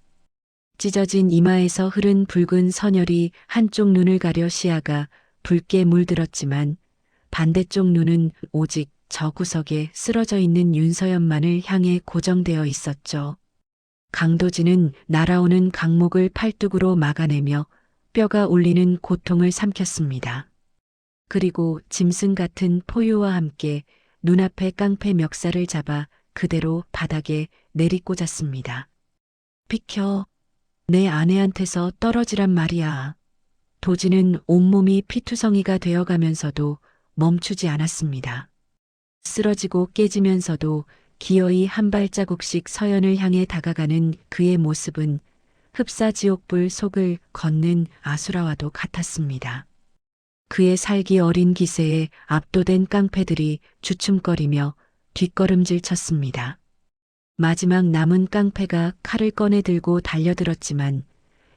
찢어진 이마에서 흐른 붉은 선혈이 한쪽 눈을 가려 시야가 붉게 물들었지만 반대쪽 눈은 오직 저 구석에 쓰러져 있는 윤서연만을 향해 고정되어 있었죠. 강도진은 날아오는 강목을 팔뚝으로 막아내며 뼈가 울리는 고통을 삼켰습니다. 그리고 짐승 같은 포효와 함께 눈앞의 깡패 멱살을 잡아 그대로 바닥에 내리꽂았습니다. 비켜. 내 아내한테서 떨어지란 말이야. 도진은 온몸이 피투성이가 되어가면서도 멈추지 않았습니다. 쓰러지고 깨지면서도 기어이 한 발자국씩 서연을 향해 다가가는 그의 모습은 흡사지옥불 속을 걷는 아수라와도 같았습니다. 그의 살기 어린 기세에 압도된 깡패들이 주춤거리며 뒷걸음질 쳤습니다. 마지막 남은 깡패가 칼을 꺼내 들고 달려들었지만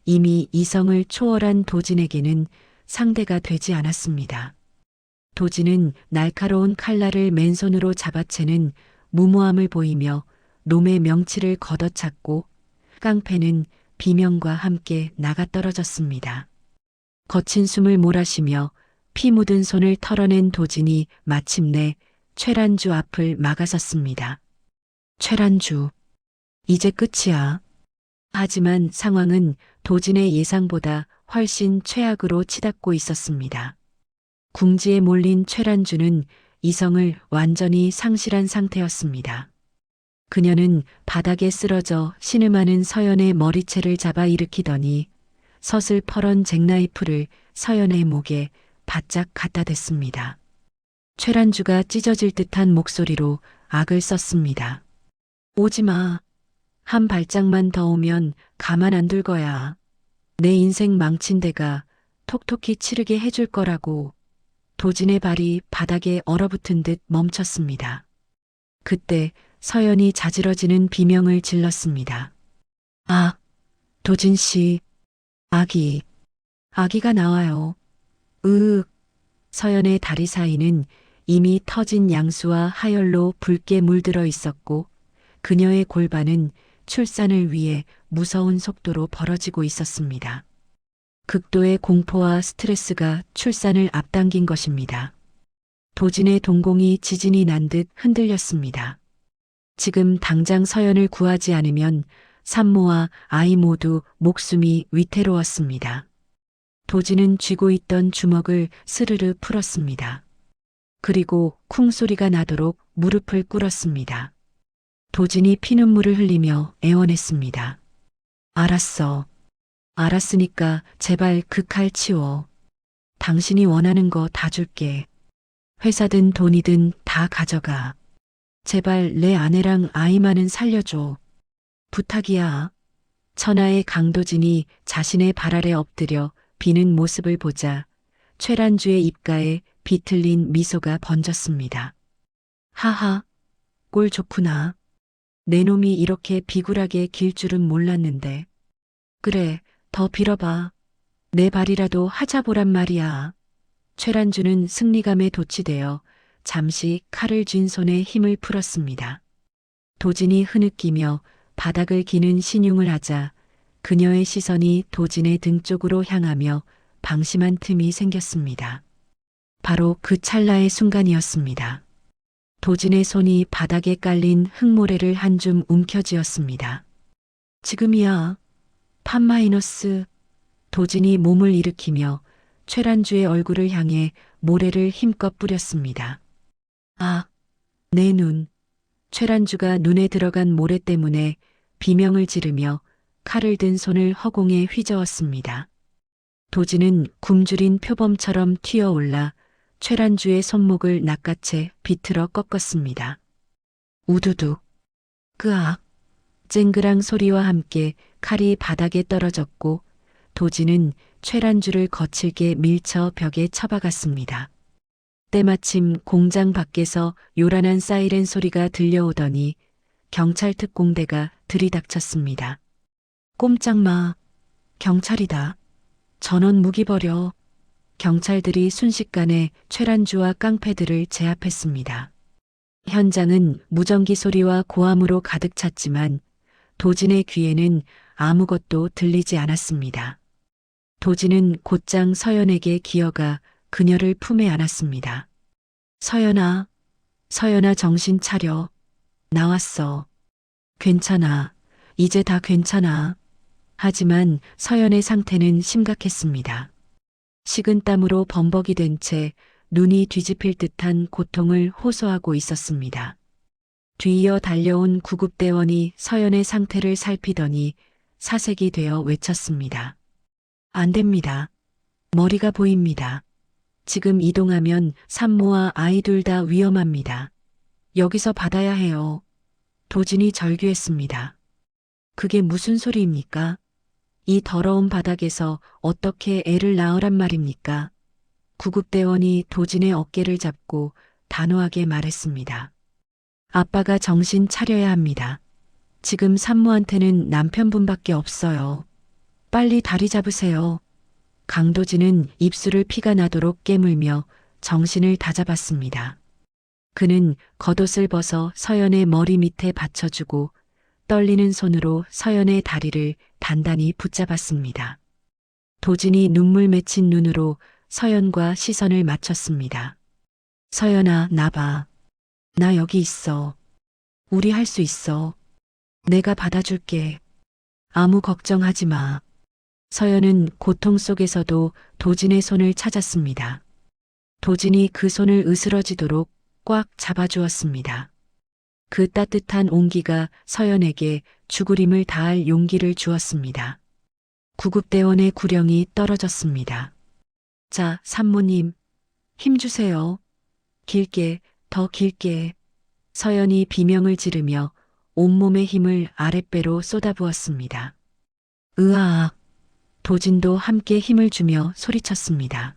이미 이성을 초월한 도진에게는 상대가 되지 않았습니다. 도진은 날카로운 칼날을 맨손으로 잡아채는 무모함을 보이며 놈의 명치를 걷어찼고 깡패는 비명과 함께 나가떨어졌습니다. 거친 숨을 몰아쉬며 피 묻은 손을 털어낸 도진이 마침내 최란주 앞을 막아섰습니다. 최란주, 이제 끝이야. 하지만 상황은 도진의 예상보다 훨씬 최악으로 치닫고 있었습니다. 궁지에 몰린 최란주는 이성을 완전히 상실한 상태였습니다. 그녀는 바닥에 쓰러져 신음하는 서연의 머리채를 잡아 일으키더니 서슬퍼런 잭나이프를 서연의 목에 바짝 갖다 댔습니다. 최란주가 찢어질 듯한 목소리로 악을 썼습니다. 오지 마. 한 발짝만 더 오면 가만 안 둘 거야. 내 인생 망친 데가 톡톡히 치르게 해줄 거라고. 도진의 발이 바닥에 얼어붙은 듯 멈췄습니다. 그때 서연이 자지러지는 비명을 질렀습니다. 아, 도진 씨. 아기가 나와요. 으윽. 서연의 다리 사이는 이미 터진 양수와 하열로 붉게 물들어 있었고 그녀의 골반은 출산을 위해 무서운 속도로 벌어지고 있었습니다. 극도의 공포와 스트레스가 출산을 앞당긴 것입니다. 도진의 동공이 지진이 난 듯 흔들렸습니다. 지금 당장 서연을 구하지 않으면 산모와 아이 모두 목숨이 위태로웠습니다. 도진은 쥐고 있던 주먹을 스르르 풀었습니다. 그리고 쿵 소리가 나도록 무릎을 꿇었습니다. 도진이 피눈물을 흘리며 애원했습니다. 알았어. 알았으니까 제발 그 칼 치워. 당신이 원하는 거 다 줄게. 회사든 돈이든 다 가져가. 제발 내 아내랑 아이만은 살려줘. 부탁이야. 천하의 강도진이 자신의 발 아래 엎드려 비는 모습을 보자 최란주의 입가에 비틀린 미소가 번졌습니다. 하하, 꼴 좋구나. 내 놈이 이렇게 비굴하게 길 줄은 몰랐는데. 그래, 더 빌어봐. 내 발이라도 하자보란 말이야. 최란주는 승리감에 도취되어 잠시 칼을 쥔 손에 힘을 풀었습니다. 도진이 흐느끼며 바닥을 기는 신용을 하자 그녀의 시선이 도진의 등 쪽으로 향하며 방심한 틈이 생겼습니다. 바로 그 찰나의 순간이었습니다. 도진의 손이 바닥에 깔린 흙모래를 한 줌 움켜쥐었습니다. 지금이야. 팜마이너스. 도진이 몸을 일으키며 최란주의 얼굴을 향해 모래를 힘껏 뿌렸습니다. 아, 내 눈. 최란주가 눈에 들어간 모래 때문에 비명을 지르며 칼을 든 손을 허공에 휘저었습니다. 도진은 굶주린 표범처럼 튀어올라 최란주의 손목을 낚아채 비틀어 꺾었습니다. 우두둑. 끄악. 쨍그랑 소리와 함께 칼이 바닥에 떨어졌고 도진은 최란주를 거칠게 밀쳐 벽에 처박았습니다. 때마침 공장 밖에서 요란한 사이렌 소리가 들려오더니 경찰 특공대가 들이닥쳤습니다. 꼼짝 마. 경찰이다. 전원 무기 버려. 경찰들이 순식간에 최란주와 깡패들을 제압했습니다. 현장은 무전기 소리와 고함으로 가득 찼지만 도진의 귀에는 아무것도 들리지 않았습니다. 도진은 곧장 서연에게 기어가 그녀를 품에 안았습니다. 서연아, 서연아 정신 차려. 나왔어. 괜찮아. 이제 다 괜찮아. 하지만 서연의 상태는 심각했습니다. 식은땀으로 범벅이 된 채 눈이 뒤집힐 듯한 고통을 호소하고 있었습니다. 뒤이어 달려온 구급대원이 서연의 상태를 살피더니 사색이 되어 외쳤습니다. 안 됩니다. 머리가 보입니다. 지금 이동하면 산모와 아이 둘 다 위험합니다. 여기서 받아야 해요. 도진이 절규했습니다. 그게 무슨 소리입니까? 이 더러운 바닥에서 어떻게 애를 낳으란 말입니까? 구급대원이 도진의 어깨를 잡고 단호하게 말했습니다. 아빠가 정신 차려야 합니다. 지금 산모한테는 남편분밖에 없어요. 빨리 다리 잡으세요. 강도진은 입술을 피가 나도록 깨물며 정신을 다잡았습니다. 그는 겉옷을 벗어 서연의 머리 밑에 받쳐주고 떨리는 손으로 서연의 다리를 단단히 붙잡았습니다. 도진이 눈물 맺힌 눈으로 서연과 시선을 맞췄습니다. 서연아, 나봐. 나 여기 있어. 우리 할 수 있어. 내가 받아줄게. 아무 걱정하지 마. 서연은 고통 속에서도 도진의 손을 찾았습니다. 도진이 그 손을 으스러지도록 꽉 잡아주었습니다. 그 따뜻한 온기가 서연에게 죽을 힘을 다할 용기를 주었습니다. 구급대원의 구령이 떨어졌습니다. 자, 산모님, 힘주세요. 길게, 더 길게. 서연이 비명을 지르며 온몸의 힘을 아랫배로 쏟아부었습니다. 으아악. 도진도 함께 힘을 주며 소리쳤습니다.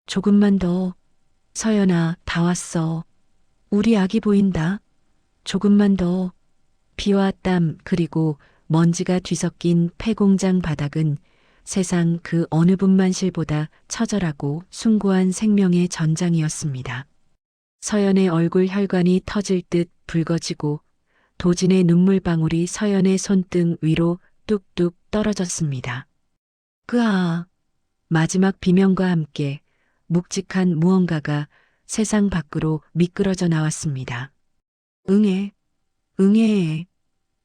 조금만 더. 서연아, 다 왔어. 우리 아기 보인다. 조금만 더. 피와 땀 그리고 먼지가 뒤섞인 폐공장 바닥은 세상 그 어느 분만실보다 처절하고 숭고한 생명의 전장이었습니다. 서연의 얼굴 혈관이 터질 듯 붉어지고 도진의 눈물방울이 서연의 손등 위로 뚝뚝 떨어졌습니다. 그아! 마지막 비명과 함께 묵직한 무언가가 세상 밖으로 미끄러져 나왔습니다. 응애, 응애.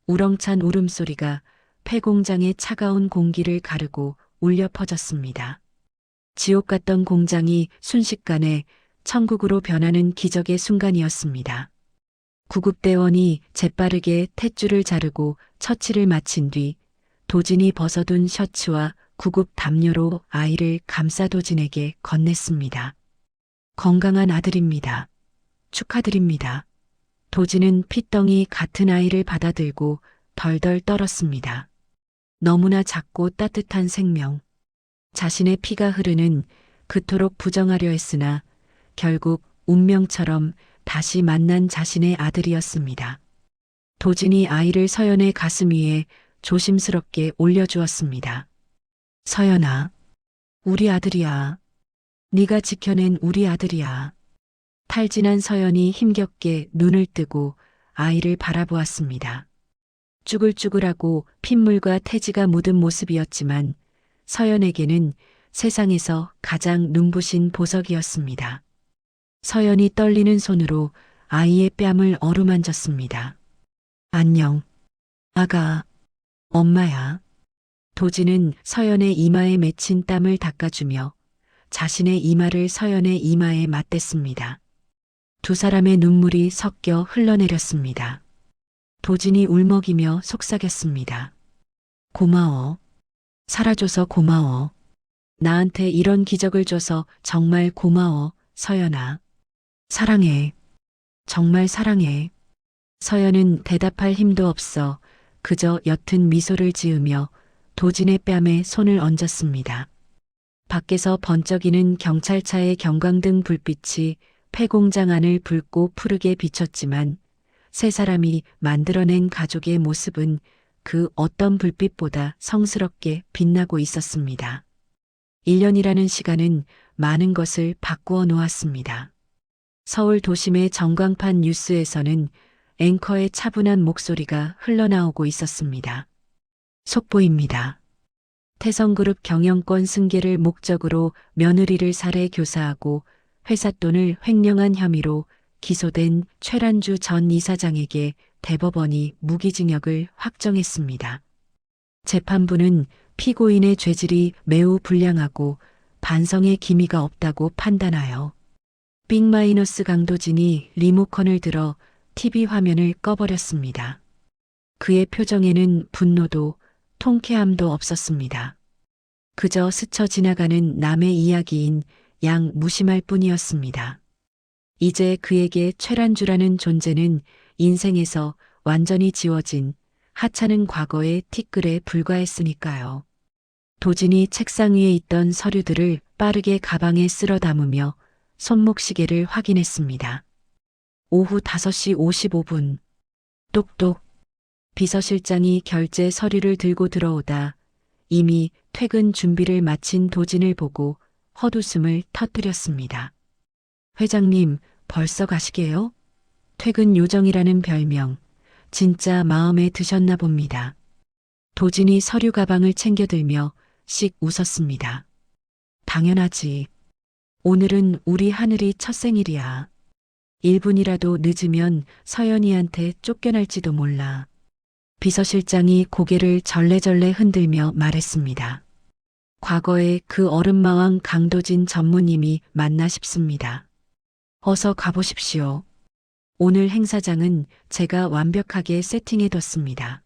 우렁찬 울음소리가 폐공장의 차가운 공기를 가르고 울려 퍼졌습니다. 지옥 같던 공장이 순식간에 천국으로 변하는 기적의 순간이었습니다. 구급대원이 재빠르게 탯줄을 자르고 처치를 마친 뒤 도진이 벗어둔 셔츠와 구급 담요로 아이를 감싸 도진에게 건넸습니다. 건강한 아들입니다. 축하드립니다. 도진은 핏덩이 같은 아이를 받아들고 덜덜 떨었습니다. 너무나 작고 따뜻한 생명. 자신의 피가 흐르는 그토록 부정하려 했으나 결국 운명처럼 다시 만난 자신의 아들이었습니다. 도진이 아이를 서연의 가슴 위에 조심스럽게 올려주었습니다. 서연아, 우리 아들이야. 네가 지켜낸 우리 아들이야. 탈진한 서연이 힘겹게 눈을 뜨고 아이를 바라보았습니다. 쭈글쭈글하고 핏물과 태지가 묻은 모습이었지만 서연에게는 세상에서 가장 눈부신 보석이었습니다. 서연이 떨리는 손으로 아이의 뺨을 어루만졌습니다. 안녕. 아가. 엄마야. 도진은 서연의 이마에 맺힌 땀을 닦아주며 자신의 이마를 서연의 이마에 맞댔습니다. 두 사람의 눈물이 섞여 흘러내렸습니다. 도진이 울먹이며 속삭였습니다. 고마워. 살아줘서 고마워. 나한테 이런 기적을 줘서 정말 고마워, 서연아. 사랑해. 정말 사랑해. 서연은 대답할 힘도 없어 그저 옅은 미소를 지으며 도진의 뺨에 손을 얹었습니다. 밖에서 번쩍이는 경찰차의 경광등 불빛이 폐공장 안을 붉고 푸르게 비췄지만 세 사람이 만들어낸 가족의 모습은 그 어떤 불빛보다 성스럽게 빛나고 있었습니다. 1년이라는 시간은 많은 것을 바꾸어 놓았습니다. 서울 도심의 전광판 뉴스에서는 앵커의 차분한 목소리가 흘러나오고 있었습니다. 속보입니다. 태성그룹 경영권 승계를 목적으로 며느리를 살해 교사하고 회사 돈을 횡령한 혐의로 기소된 최란주 전 이사장에게 대법원이 무기징역을 확정했습니다. 재판부는 피고인의 죄질이 매우 불량하고 반성의 기미가 없다고 판단하여 빅마이너스 강도진이 리모컨을 들어 TV 화면을 꺼버렸습니다. 그의 표정에는 분노도 통쾌함도 없었습니다. 그저 스쳐 지나가는 남의 이야기인 양 무심할 뿐이었습니다. 이제 그에게 최란주라는 존재는 인생에서 완전히 지워진 하찮은 과거의 티끌에 불과했으니까요. 도진이 책상 위에 있던 서류들을 빠르게 가방에 쓸어 담으며 손목시계를 확인했습니다. 오후 5시 55분. 똑똑. 비서실장이 결제 서류를 들고 들어오다 이미 퇴근 준비를 마친 도진을 보고 헛웃음을 터뜨렸습니다. 회장님, 벌써 가시게요? 퇴근 요정이라는 별명, 진짜 마음에 드셨나 봅니다. 도진이 서류 가방을 챙겨들며 씩 웃었습니다. 당연하지. 오늘은 우리 하늘이 첫 생일이야. 1분이라도 늦으면 서연이한테 쫓겨날지도 몰라. 비서실장이 고개를 절레절레 흔들며 말했습니다. 과거의 그 얼음마왕 강도진 전무님이 맞나 싶습니다. 어서 가보십시오. 오늘 행사장은 제가 완벽하게 세팅해뒀습니다.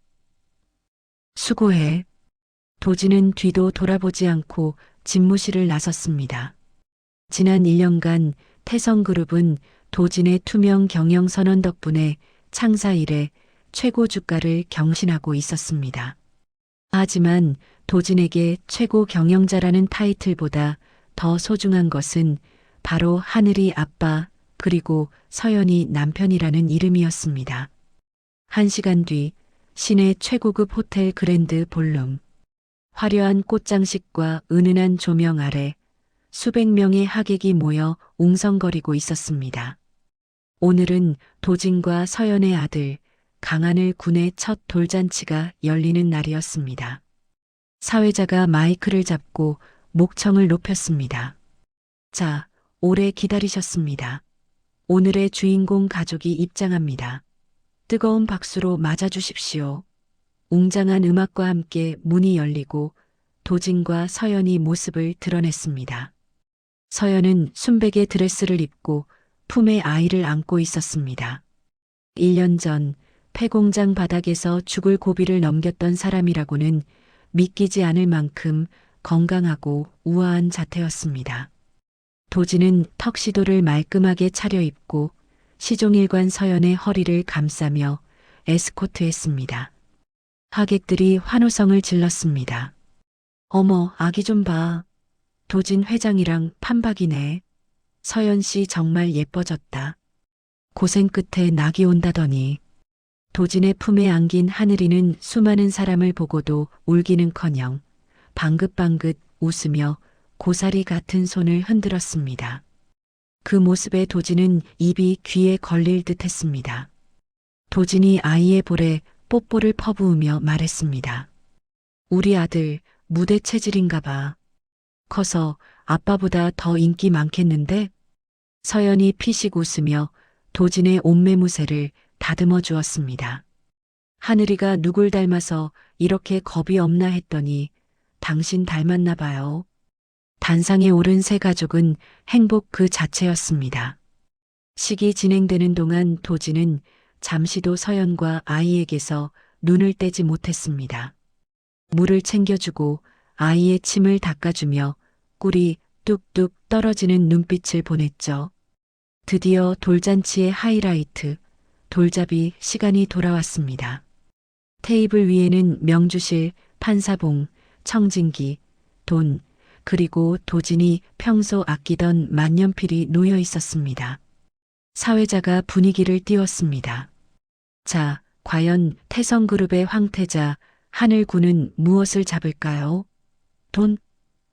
수고해. 도진은 뒤도 돌아보지 않고 집무실을 나섰습니다. 지난 1년간 태성그룹은 도진의 투명 경영 선언 덕분에 창사 이래 최고 주가를 경신하고 있었습니다. 하지만 도진에게 최고 경영자라는 타이틀보다 더 소중한 것은 바로 하늘이 아빠 그리고 서연이 남편이라는 이름이었습니다. 1시간 뒤 시내 최고급 호텔 그랜드 볼룸. 화려한 꽃장식과 은은한 조명 아래 수백 명의 하객이 모여 웅성거리고 있었습니다. 오늘은 도진과 서연의 아들 강하늘 군의 첫 돌잔치가 열리는 날이었습니다. 사회자가 마이크를 잡고 목청을 높였습니다. 자, 오래 기다리셨습니다. 오늘의 주인공 가족이 입장합니다. 뜨거운 박수로 맞아주십시오. 웅장한 음악과 함께 문이 열리고 도진과 서연이 모습을 드러냈습니다. 서연은 순백의 드레스를 입고 품에 아이를 안고 있었습니다. 1년 전 폐공장 바닥에서 죽을 고비를 넘겼던 사람이라고는 믿기지 않을 만큼 건강하고 우아한 자태였습니다. 도진은 턱시도를 말끔하게 차려입고 시종일관 서연의 허리를 감싸며 에스코트했습니다. 하객들이 환호성을 질렀습니다. 어머, 아기 좀 봐. 도진 회장이랑 판박이네. 서연 씨 정말 예뻐졌다. 고생 끝에 낙이 온다더니. 도진의 품에 안긴 하늘이는 수많은 사람을 보고도 울기는커녕 방긋방긋 웃으며 고사리 같은 손을 흔들었습니다. 그 모습에 도진은 입이 귀에 걸릴 듯 했습니다. 도진이 아이의 볼에 뽀뽀를 퍼부으며 말했습니다. 우리 아들 무대 체질인가 봐. 커서 아빠보다 더 인기 많겠는데? 서연이 피식 웃으며 도진의 옷매무새를 다듬어 주었습니다. 하늘이가 누굴 닮아서 이렇게 겁이 없나 했더니 당신 닮았나 봐요. 단상에 오른 세 가족은 행복 그 자체였습니다. 식이 진행되는 동안 도진은 잠시도 서연과 아이에게서 눈을 떼지 못했습니다. 물을 챙겨주고 아이의 침을 닦아주며 꿀이 뚝뚝 떨어지는 눈빛을 보냈죠. 드디어 돌잔치의 하이라이트, 돌잡이 시간이 돌아왔습니다. 테이블 위에는 명주실, 판사봉, 청진기, 돈, 그리고 도진이 평소 아끼던 만년필이 놓여 있었습니다. 사회자가 분위기를 띄웠습니다. 자, 과연 태성그룹의 황태자 하늘군은 무엇을 잡을까요? 돈?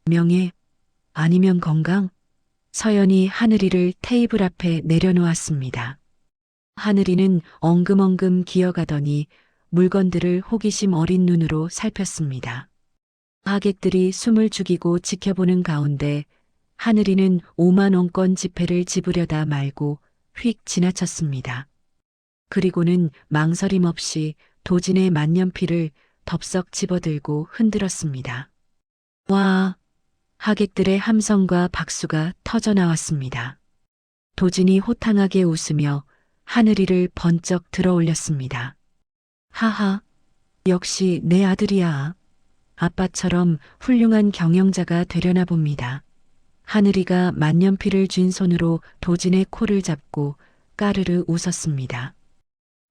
명예? 아니면 건강? 서연이 하늘이를 테이블 앞에 내려놓았습니다. 하늘이는 엉금엉금 기어가더니 물건들을 호기심 어린 눈으로 살폈습니다. 하객들이 숨을 죽이고 지켜보는 가운데 하늘이는 5만 원권 지폐를 집으려다 말고 휙 지나쳤습니다. 그리고는 망설임 없이 도진의 만년필을 덥석 집어들고 흔들었습니다. 와! 하객들의 함성과 박수가 터져나왔습니다. 도진이 호탕하게 웃으며 하늘이를 번쩍 들어올렸습니다. 하하, 역시 내 아들이야. 아빠처럼 훌륭한 경영자가 되려나 봅니다. 하늘이가 만년필을 쥔 손으로 도진의 코를 잡고 까르르 웃었습니다.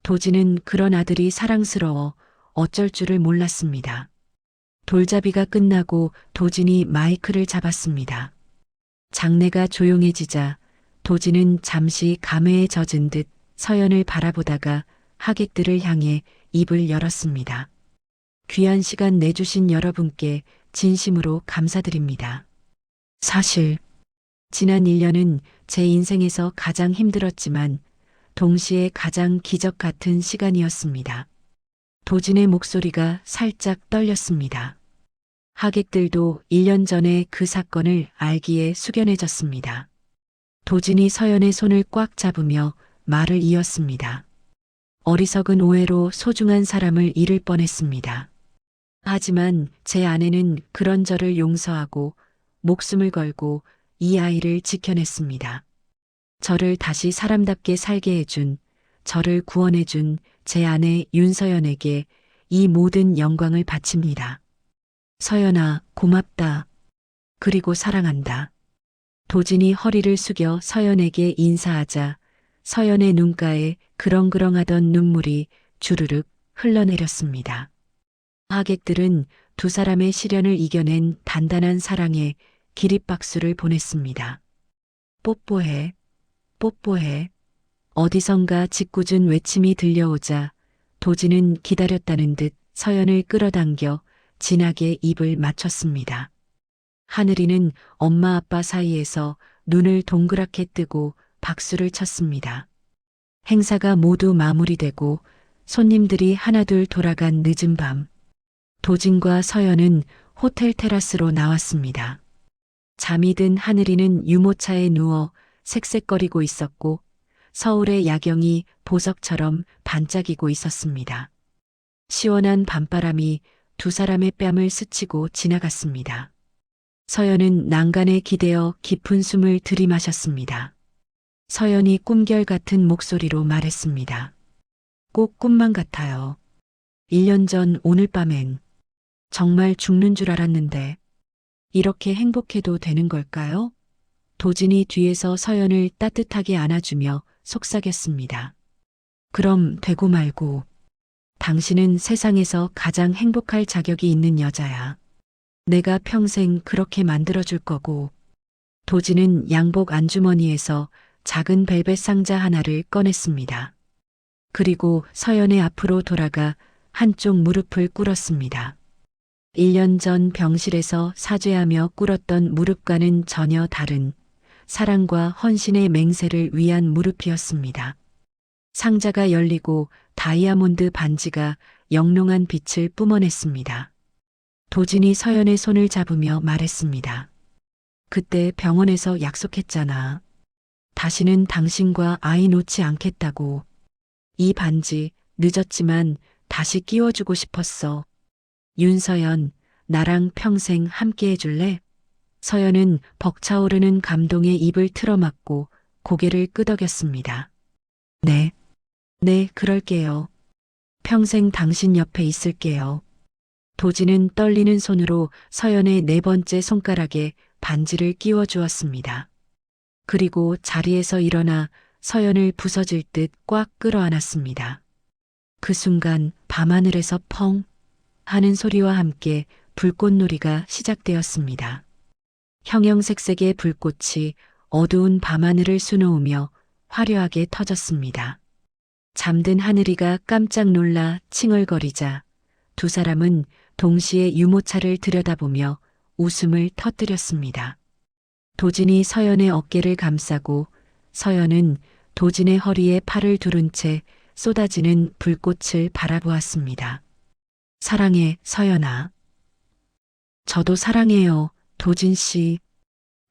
도진은 그런 아들이 사랑스러워 어쩔 줄을 몰랐습니다. 돌잡이가 끝나고 도진이 마이크를 잡았습니다. 장내가 조용해지자 도진은 잠시 감회에 젖은 듯 서연을 바라보다가 하객들을 향해 입을 열었습니다. 귀한 시간 내주신 여러분께 진심으로 감사드립니다. 사실 지난 1년은 제 인생에서 가장 힘들었지만 동시에 가장 기적 같은 시간이었습니다. 도진의 목소리가 살짝 떨렸습니다. 하객들도 1년 전에 그 사건을 알기에 숙연해졌습니다. 도진이 서연의 손을 꽉 잡으며 말을 이었습니다. 어리석은 오해로 소중한 사람을 잃을 뻔했습니다. 하지만 제 아내는 그런 저를 용서하고 목숨을 걸고 이 아이를 지켜냈습니다. 저를 다시 사람답게 살게 해준, 저를 구원해준 제 아내 윤서연에게 이 모든 영광을 바칩니다. 서연아, 고맙다. 그리고 사랑한다. 도진이 허리를 숙여 서연에게 인사하자 서연의 눈가에 그렁그렁하던 눈물이 주르륵 흘러내렸습니다. 하객들은 두 사람의 시련을 이겨낸 단단한 사랑에 기립박수를 보냈습니다. 뽀뽀해, 뽀뽀해. 어디선가 짓궂은 외침이 들려오자 도진은 기다렸다는 듯 서연을 끌어당겨 진하게 입을 맞췄습니다. 하늘이는 엄마 아빠 사이에서 눈을 동그랗게 뜨고 박수를 쳤습니다. 행사가 모두 마무리되고 손님들이 하나둘 돌아간 늦은 밤, 도진과 서연은 호텔 테라스로 나왔습니다. 잠이 든 하늘이는 유모차에 누워 색색거리고 있었고 서울의 야경이 보석처럼 반짝이고 있었습니다. 시원한 밤바람이 두 사람의 뺨을 스치고 지나갔습니다. 서연은 난간에 기대어 깊은 숨을 들이마셨습니다. 서연이 꿈결 같은 목소리로 말했습니다. 꼭 꿈만 같아요. 1년 전 오늘 밤엔 정말 죽는 줄 알았는데 이렇게 행복해도 되는 걸까요? 도진이 뒤에서 서연을 따뜻하게 안아주며 속삭였습니다. 그럼 되고 말고 당신은 세상에서 가장 행복할 자격이 있는 여자야. 내가 평생 그렇게 만들어줄 거고. 도진은 양복 안주머니에서 작은 벨벳 상자 하나를 꺼냈습니다. 그리고 서연의 앞으로 돌아가 한쪽 무릎을 꿇었습니다. 1년 전 병실에서 사죄하며 꿇었던 무릎과는 전혀 다른 사랑과 헌신의 맹세를 위한 무릎이었습니다. 상자가 열리고 다이아몬드 반지가 영롱한 빛을 뿜어냈습니다. 도진이 서연의 손을 잡으며 말했습니다. 그때 병원에서 약속했잖아. 다시는 당신과 아이 놓지 않겠다고. 이 반지 늦었지만 다시 끼워주고 싶었어. 윤서연, 나랑 평생 함께 해줄래? 서연은 벅차오르는 감동에 입을 틀어막고 고개를 끄덕였습니다. 네, 그럴게요. 평생 당신 옆에 있을게요. 도진은 떨리는 손으로 서연의 네 번째 손가락에 반지를 끼워 주었습니다. 그리고 자리에서 일어나 서연을 부서질 듯 꽉 끌어안았습니다. 그 순간 밤하늘에서 펑 하는 소리와 함께 불꽃놀이가 시작되었습니다. 형형색색의 불꽃이 어두운 밤하늘을 수놓으며 화려하게 터졌습니다. 잠든 하늘이가 깜짝 놀라 칭얼거리자 두 사람은 동시에 유모차를 들여다보며 웃음을 터뜨렸습니다. 도진이 서연의 어깨를 감싸고 서연은 도진의 허리에 팔을 두른 채 쏟아지는 불꽃을 바라보았습니다. 사랑해, 서연아. 저도 사랑해요, 도진 씨.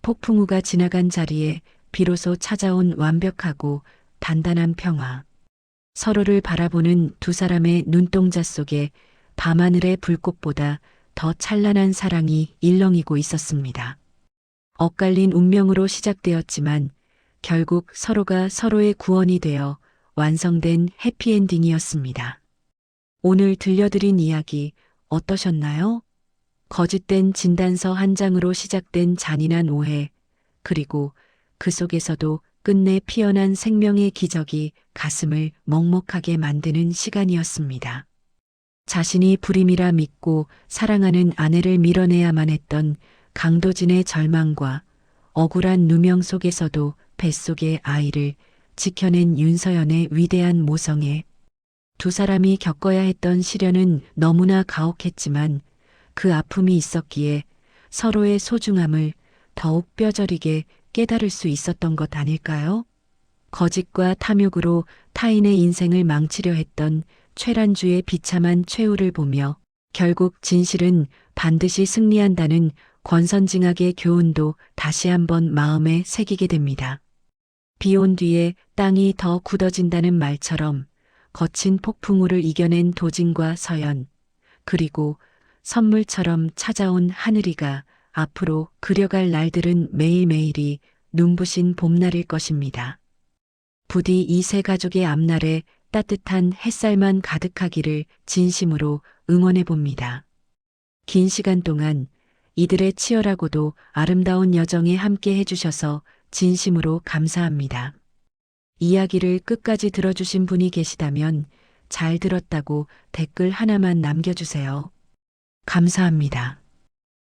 폭풍우가 지나간 자리에 비로소 찾아온 완벽하고 단단한 평화. 서로를 바라보는 두 사람의 눈동자 속에 밤하늘의 불꽃보다 더 찬란한 사랑이 일렁이고 있었습니다. 엇갈린 운명으로 시작되었지만 결국 서로가 서로의 구원이 되어 완성된 해피엔딩이었습니다. 오늘 들려드린 이야기 어떠셨나요? 거짓된 진단서 한 장으로 시작된 잔인한 오해, 그리고 그 속에서도 끝내 피어난 생명의 기적이 가슴을 먹먹하게 만드는 시간이었습니다. 자신이 불임이라 믿고 사랑하는 아내를 밀어내야만 했던 강도진의 절망과 억울한 누명 속에서도 뱃속의 아이를 지켜낸 윤서연의 위대한 모성애. 두 사람이 겪어야 했던 시련은 너무나 가혹했지만 그 아픔이 있었기에 서로의 소중함을 더욱 뼈저리게 깨달을 수 있었던 것 아닐까요? 거짓과 탐욕으로 타인의 인생을 망치려 했던 최란주의 비참한 최후를 보며 결국 진실은 반드시 승리한다는 권선징악의 교훈도 다시 한번 마음에 새기게 됩니다. 비 온 뒤에 땅이 더 굳어진다는 말처럼 거친 폭풍우를 이겨낸 도진과 서연, 그리고 선물처럼 찾아온 하늘이가 앞으로 그려갈 날들은 매일매일이 눈부신 봄날일 것입니다. 부디 이 세 가족의 앞날에 따뜻한 햇살만 가득하기를 진심으로 응원해 봅니다. 긴 시간 동안 이들의 치열하고도 아름다운 여정에 함께 해주셔서 진심으로 감사합니다. 이야기를 끝까지 들어주신 분이 계시다면 잘 들었다고 댓글 하나만 남겨주세요. 감사합니다.